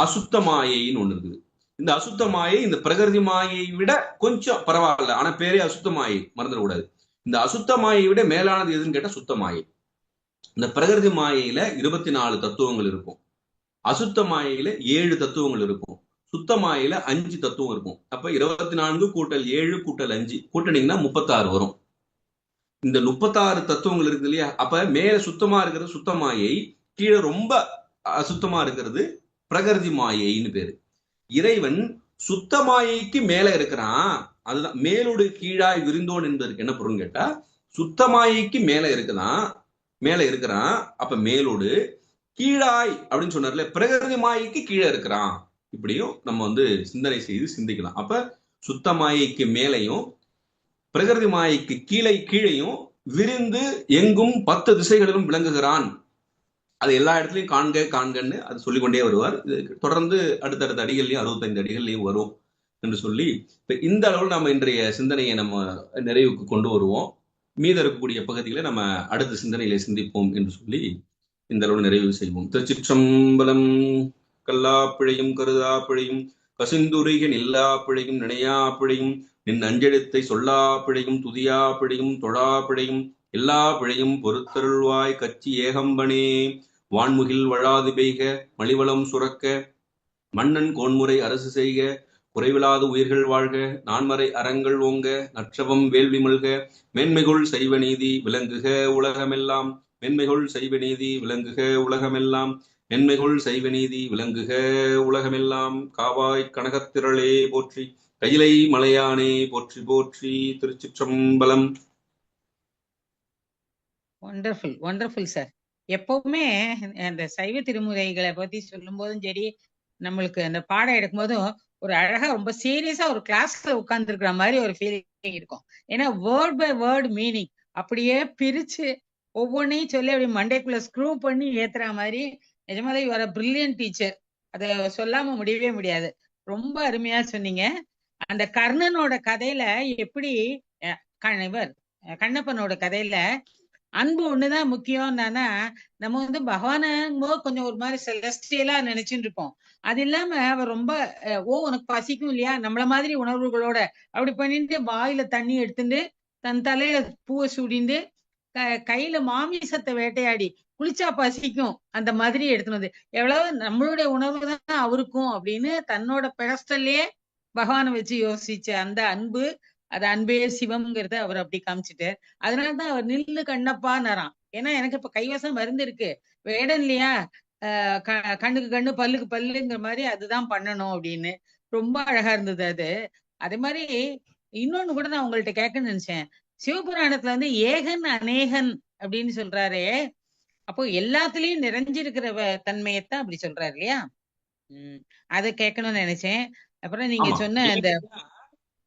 அசுத்த மாயைன்னு ஒண்ணு இருக்குது. இந்த அசுத்த மாயை இந்த பிரகிருதி மாயை விட கொஞ்சம் பரவாயில்ல, ஆனா பேரே அசுத்த மாயை, மறந்துடக்கூடாது. இந்த அசுத்த மாயை விட மேலானது எதுன்னு கேட்டா சுத்த மாயை. இந்த பிரகிருதி மாயையில 24 தத்துவங்கள் இருக்கும். அசுத்த மாயையில 7 தத்துவங்கள் இருக்கும். சுத்த மாயையில 5 தத்துவம் இருக்கும். அப்ப 24 கூட்டல் 7 கூட்டல் 5 கூட்டணிங்கன்னா 36 வரும். இந்த 36 தத்துவங்கள் இருக்குது இல்லையா? அப்ப மேல சுத்தமா இருக்கிறது சுத்த மாயை, கீழே ரொம்ப அசுத்தமா இருக்கிறது பிரகிருதி மாயைன்னு பேரு. இறைவன் சுத்த மாயைக்கு மேல இருக்கிறான். அதுதான் மேலோடு கீழாய் விரிந்தோன் என்பதற்கு என்ன பொருள் கேட்டா, சுத்த மாயைக்கு மேல இருக்கிறான். அப்ப மேலோடு கீழாய் அப்படின்னு சொன்னார்ல, பிரகிருதி மாயைக்கு கீழே இருக்கிறான். இப்படியும் நம்ம சிந்தனை செய்து சிந்திக்கலாம். அப்ப சுத்த மாயைக்கு மேலையும் பிரகிருதி மாயைக்கு கீழையும் விரிந்து எங்கும் 10 திசைகளிலும் விளங்குகிறான். அது எல்லா இடத்துலையும் காண்கன்னு அது சொல்லிக்கொண்டே வருவார். தொடர்ந்து அடுத்தடுத்த அடிகள்லையும் 65 அடிகள்லையும் வரும் என்று சொல்லி இப்ப இந்த அளவில் நம்ம இன்றைய சிந்தனையை நம்ம நிறைவுக்கு கொண்டு வருவோம். மீத இருக்கக்கூடிய பகுதிகளை நம்ம அடுத்த சிந்தனையில சிந்திப்போம் என்று சொல்லி இந்த அளவு நிறைவு செய்வோம். திருச்சிற்றம்பலம். கல்லா பிழையும் கருதா பிழையும் கசிந்துரைக நில்லா பிழையும் நினையா பிழையும் நின் அஞ்செழுத்தை சொல்லா பிழையும் துதியா பிழையும் தொழா பிழையும் எல்லா பிழையும் பொறுத்தருள்வாய் கச்சி ஏகம்பனே. வான்முகில் வழாது பெய்க மலிவளம் சுரக்க மன்னன் கோன்முறை அரசு செய்க குறைவிலாது உயிர்கள் வாழ்க நான்மறை அறங்கள் ஓங்க நற்றவம் வேள்வி மல்க மேன்மைகுள் செய்வ நீதி விளங்குக உலகமெல்லாம். மென்மைகுள் செய்வ நீதி விளங்குக உலகமெல்லாம். மென்மைகொள் சைவ நீதி விளங்குக உலகமெல்லாம். காவாய் கனகத்திரளே போற்றி, கையிலை மலையானே போற்றி போற்றி. திருச்சிற்றம்பலம். Wonderful wonderful sir. எப்பவுமே அந்த சைவ திருமுறைகளை பத்தி சொல்லும் போதும் சரி, நம்மளுக்கு அந்த பாடம் எடுக்கும் போதும் ஒரு அழகா ரொம்ப சீரியஸா ஒரு கிளாஸ்ல உட்கார்ந்து இருக்கிற மாதிரி ஒரு ஃபீலிங் இருக்கும். ஏன்னா வேர்ட் பை வேர்ட் மீனிங் அப்படியே பிரிச்சு ஒவ்வொன்றையும் சொல்லி அப்படி மண்டைக்குள்ள ஸ்க்ரூ பண்ணி ஏத்துற மாதிரி. நிஜமாலே வர பிரில்லியன்ட் டீச்சர். அதை சொல்லாம முடியவே முடியாது. ரொம்ப அருமையா சொன்னீங்க. அந்த கர்ணனோட கதையில எப்படி இவர் கண்ணப்பனோட கதையில அன்பு ஒண்ணுதான் முக்கியம்னா, நம்ம வந்து பகவான கொஞ்சம் ஒரு மாதிரி செலஸ்டியலா நினைச்சுட்டு இருப்போம். அது இல்லாம அவர் ரொம்ப உனக்கு பசிக்கும் இல்லையா, நம்மள மாதிரி உணர்வுகளோட அப்படி பண்ணிட்டு வாயில தண்ணி எடுத்துட்டு தன் தலையில பூவை சூடிண்டு கையில மாமிசத்தை வேட்டையாடி குளிச்சா பசிக்கும் அந்த மாதிரி எடுத்துன்னு வந்து, எவ்வளவு நம்மளுடைய உணர்வு தான் அவருக்கும் அப்படின்னு தன்னோட பெடஸ்டல்லையே பகவானை வச்சு யோசிச்ச அந்த அன்பு. அது அன்பே சிவம்ங்கிறத அவர் அப்படி காமிச்சிட்டு, அதனாலதான் அவர் நில்லு கண்ணப்பான்னாராம். ஏன்னா எனக்கு இப்ப கைவசம் மருந்து இருக்கு, வேடம் இல்லையா, கண்ணுக்கு கண்ணு பல்லுக்கு பல்லுங்கிற மாதிரி அதுதான் பண்ணணும் அப்படின்னு. ரொம்ப அழகா இருந்தது அது. அதே மாதிரி இன்னொன்னு கூட நான் உங்கள்ட்ட கேட்கணும்னு நினைச்சேன். சிவபுராணத்துல வந்து ஏகன் அநேகன் அப்படின்னு சொல்றாரே, அப்போ எல்லாத்துலயும் நிறைஞ்சிருக்கிற தன்மையத்தான் அப்படி சொல்றாரு இல்லையா? அதை கேட்கணும்னு நினைச்சேன். அப்புறம் நீங்க சொன்ன இந்த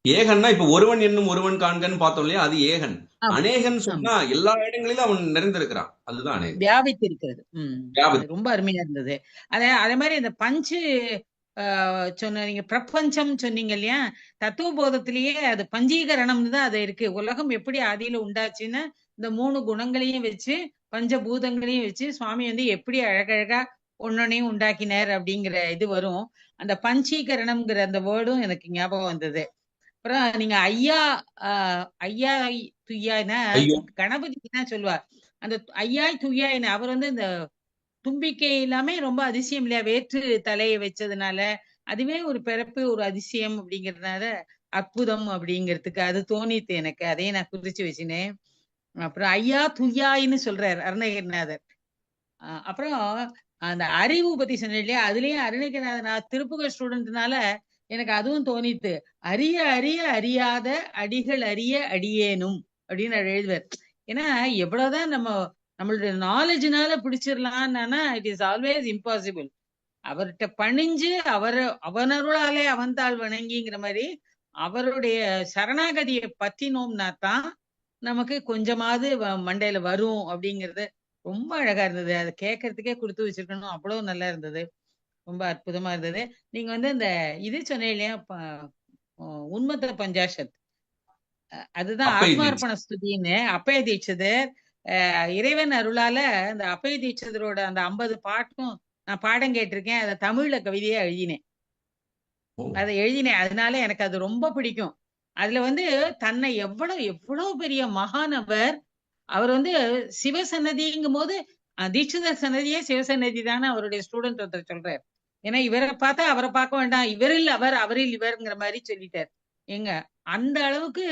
ஏகன்னா இப்ப ஒருவன் என்னும் ஒருவன் காண்கன்னு பார்த்தோம் இல்லையா, அது ஏகன். அநேகன் சொன்னா எல்லா இடங்களிலும் அவன் நிறைந்திருக்கிறான், அதுதான் வியாபித்து இருக்கிறது. ரொம்ப அருமையா இருந்தது. அதே மாதிரி இந்த பஞ்சு சொன்ன நீங்க பிரபஞ்சம் சொன்னீங்க இல்லையா, தத்துவ போதத்திலேயே அது பஞ்சீகரணம்னு தான் அது இருக்கு. உலகம் எப்படி ஆதியில உண்டாச்சுன்னா இந்த 3 குணங்களையும் வச்சு பஞ்சபூதங்களையும் வச்சு சுவாமி வந்து எப்படி அழகழகா ஒன்னொன்னையும் உண்டாக்கினார் அப்படிங்கிற இது வரும். அந்த பஞ்சீகரணம்ங்கிற அந்த வேர்டும் எனக்கு ஞாபகம் வந்தது. அப்புறம் நீங்க ஐயா துய்யாய்னா கணபதிக்கு தான் சொல்லுவார். அந்த ஐயாய் துய்யாயின அவர் வந்து இந்த தும்பிக்கை எல்லாமே ரொம்ப அதிசயம் இல்லையா, வேற்று தலையை வச்சதுனால அதுவே ஒரு பிறப்பு ஒரு அதிசயம் அப்படிங்கறதுனால அற்புதம் அப்படிங்கிறதுக்கு அது தோணித்து எனக்கு. அதையும் நான் குறிச்சு வச்சினேன். அப்புறம் ஐயா துய்யாயின்னு சொல்றாரு அருணகிரிநாதர். அப்புறம் அந்த அறிவு பத்தி சொன்னேன் இல்லையா, அதுலயும் அருணகிரிநாதர் நான் திருப்புகழ் ஸ்டூடெண்ட்னால எனக்கு அதுவும் தோணித்து. அறிய அறிய அறியாத அடிகள் அறிய அடியேனும் அப்படின்னு எழுதுவார். ஏன்னா எவ்வளவுதான் நம்மளுடைய நாலேஜ்னால பிடிச்சிடலாம்னா இட் இஸ் ஆல்வேஸ் இம்பாசிபிள். அவர்கிட்ட பணிஞ்சு அவனருளாலே அவன்தாள் வணங்கிங்கிற மாதிரி அவருடைய சரணாகதியை பற்றினோம்னா தான் நமக்கு கொஞ்சமாவது மண்டையில வரும் அப்படிங்கிறது ரொம்ப அழகா இருந்தது. அதை கேட்கறதுக்கே கொடுத்து வச்சிருக்கணும், அவ்வளவு நல்லா இருந்தது. ரொம்ப அற்புதமா இருந்தது. நீங்க வந்து இந்த இது சொன்ன இல்லையா, உன்மத்த பஞ்சாஷத், அதுதான் ஆத்மார்ப்பண ஸ்துதின்னு அப்பய தீட்சிதர் இறைவன் அருளால அந்த அப்பய தீட்சிதரோட அந்த 50 பாட்டும் நான் பாடம் கேட்டிருக்கேன். அதை தமிழ்ல கவிதையா எழுதினேன். அதனால எனக்கு அது ரொம்ப பிடிக்கும். அதுல வந்து தன்னை எவ்வளவு பெரிய மகானவர். அவர் வந்து சிவசன்னதிங்கும் போது தீட்சிதர் சன்னதியே சிவசன்னதி தானே அவருடைய ஸ்டூடெண்ட் ஒருத்தர் சொல்றாரு. ஏன்னா இவரை பார்த்தா அவரை பார்க்க வேண்டாம், இவரில் அவர் அவரில் இவர்ங்கிற மாதிரி சொல்லிட்டார். எங்க அந்த அளவுக்கு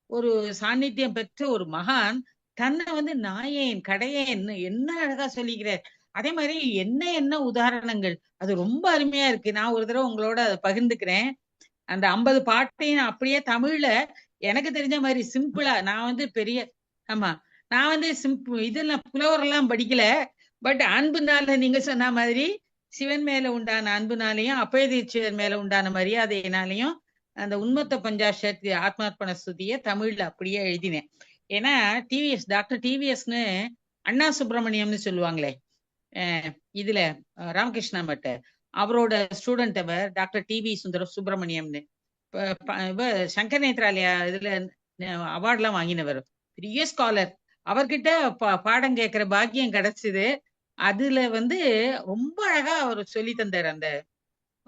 ஒரு சாநித்தியம் பெற்ற ஒரு மகான் தன்னை வந்து நாயேன் கடையேன் என்ன அழகா சொல்லிக்கிறார். அதே மாதிரி என்ன உதாரணங்கள், அது ரொம்ப அருமையா இருக்கு. நான் ஒரு தடவை உங்களோட அதை பகிர்ந்துக்கிறேன். அந்த 50 பாட்டையும் நான் அப்படியே தமிழ்ல எனக்கு தெரிஞ்ச மாதிரி சிம்பிளா, நான் வந்து நான் வந்து இதெல்லாம் புலவரெல்லாம் படிக்கல. பட் அன்புனால நீங்க சொன்ன மாதிரி சிவன் மேல உண்டான அன்புனாலையும் அப்பய தீட்சிதர் மேல உண்டான மரியாதையினாலையும் அந்த உன்மத்த பஞ்சாஷத் ஆத்மார்ப்பண ஸ்துதியை தமிழ்ல அப்படியே எழுதினேன். ஏன்னா டாக்டர் டிவிஎஸ்னு அண்ணா சுப்பிரமணியம்னு சொல்லுவாங்களே இதுல ராமகிருஷ்ணா மட்ட, அவரோட ஸ்டூடெண்ட் அவர் டாக்டர் டிவி சுப்பிரமணியம்னு சங்கர் நேத்ராலயா இதுல அவார்ட்லாம் வாங்கினவர், பெரிய ஸ்காலர். அவர்கிட்ட பாடம் கேட்கிற பாக்கியம் கிடைச்சது. அதுல வந்து ரொம்ப அழகா அவர் சொல்லி தந்தார் அந்த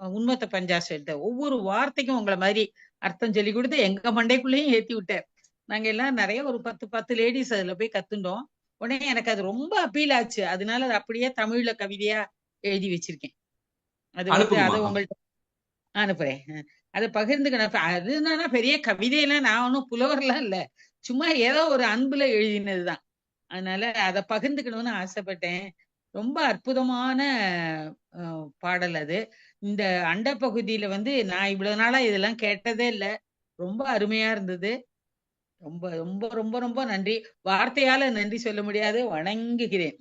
உன்மத்த பஞ்சாஷத்தை. ஒவ்வொரு வார்த்தைக்கும் உங்களை மாதிரி அர்த்தம் சொல்லி கொடுத்து எங்க மண்டைக்குள்ளேயும் ஏத்தி விட்டார். நாங்க எல்லாம் நிறைய ஒரு 10 லேடிஸ் அதுல போய் கத்துண்டோம். உடனே எனக்கு அது ரொம்ப அப்பீல் ஆச்சு. அதனால அது அப்படியே தமிழ்ல கவிதையா எழுதி வச்சிருக்கேன். அது வந்து அதை உங்கள்ட்ட அனுப்புறேன். அதை பகிர்ந்துக்கணும். அது என்னன்னா பெரிய கவிதையெல்லாம் நான் ஒன்னும் புலவர்லாம் இல்ல, சும்மா ஏதோ ஒரு அன்புல எழுதினதுதான். அதனால அதை பகிர்ந்துக்கணும்னு ஆசைப்பட்டேன். ரொம்ப அற்புதமான பாடல் அது. இந்த அண்ட பகுதியில வந்து நான் இவ்வளவு நாளா இதெல்லாம் கேட்டதே இல்ல. ரொம்ப அருமையா இருந்தது. ரொம்ப ரொம்ப ரொம்ப ரொம்ப நன்றி. வார்த்தையால நன்றி சொல்ல முடியாது. வணங்குகிறேன்.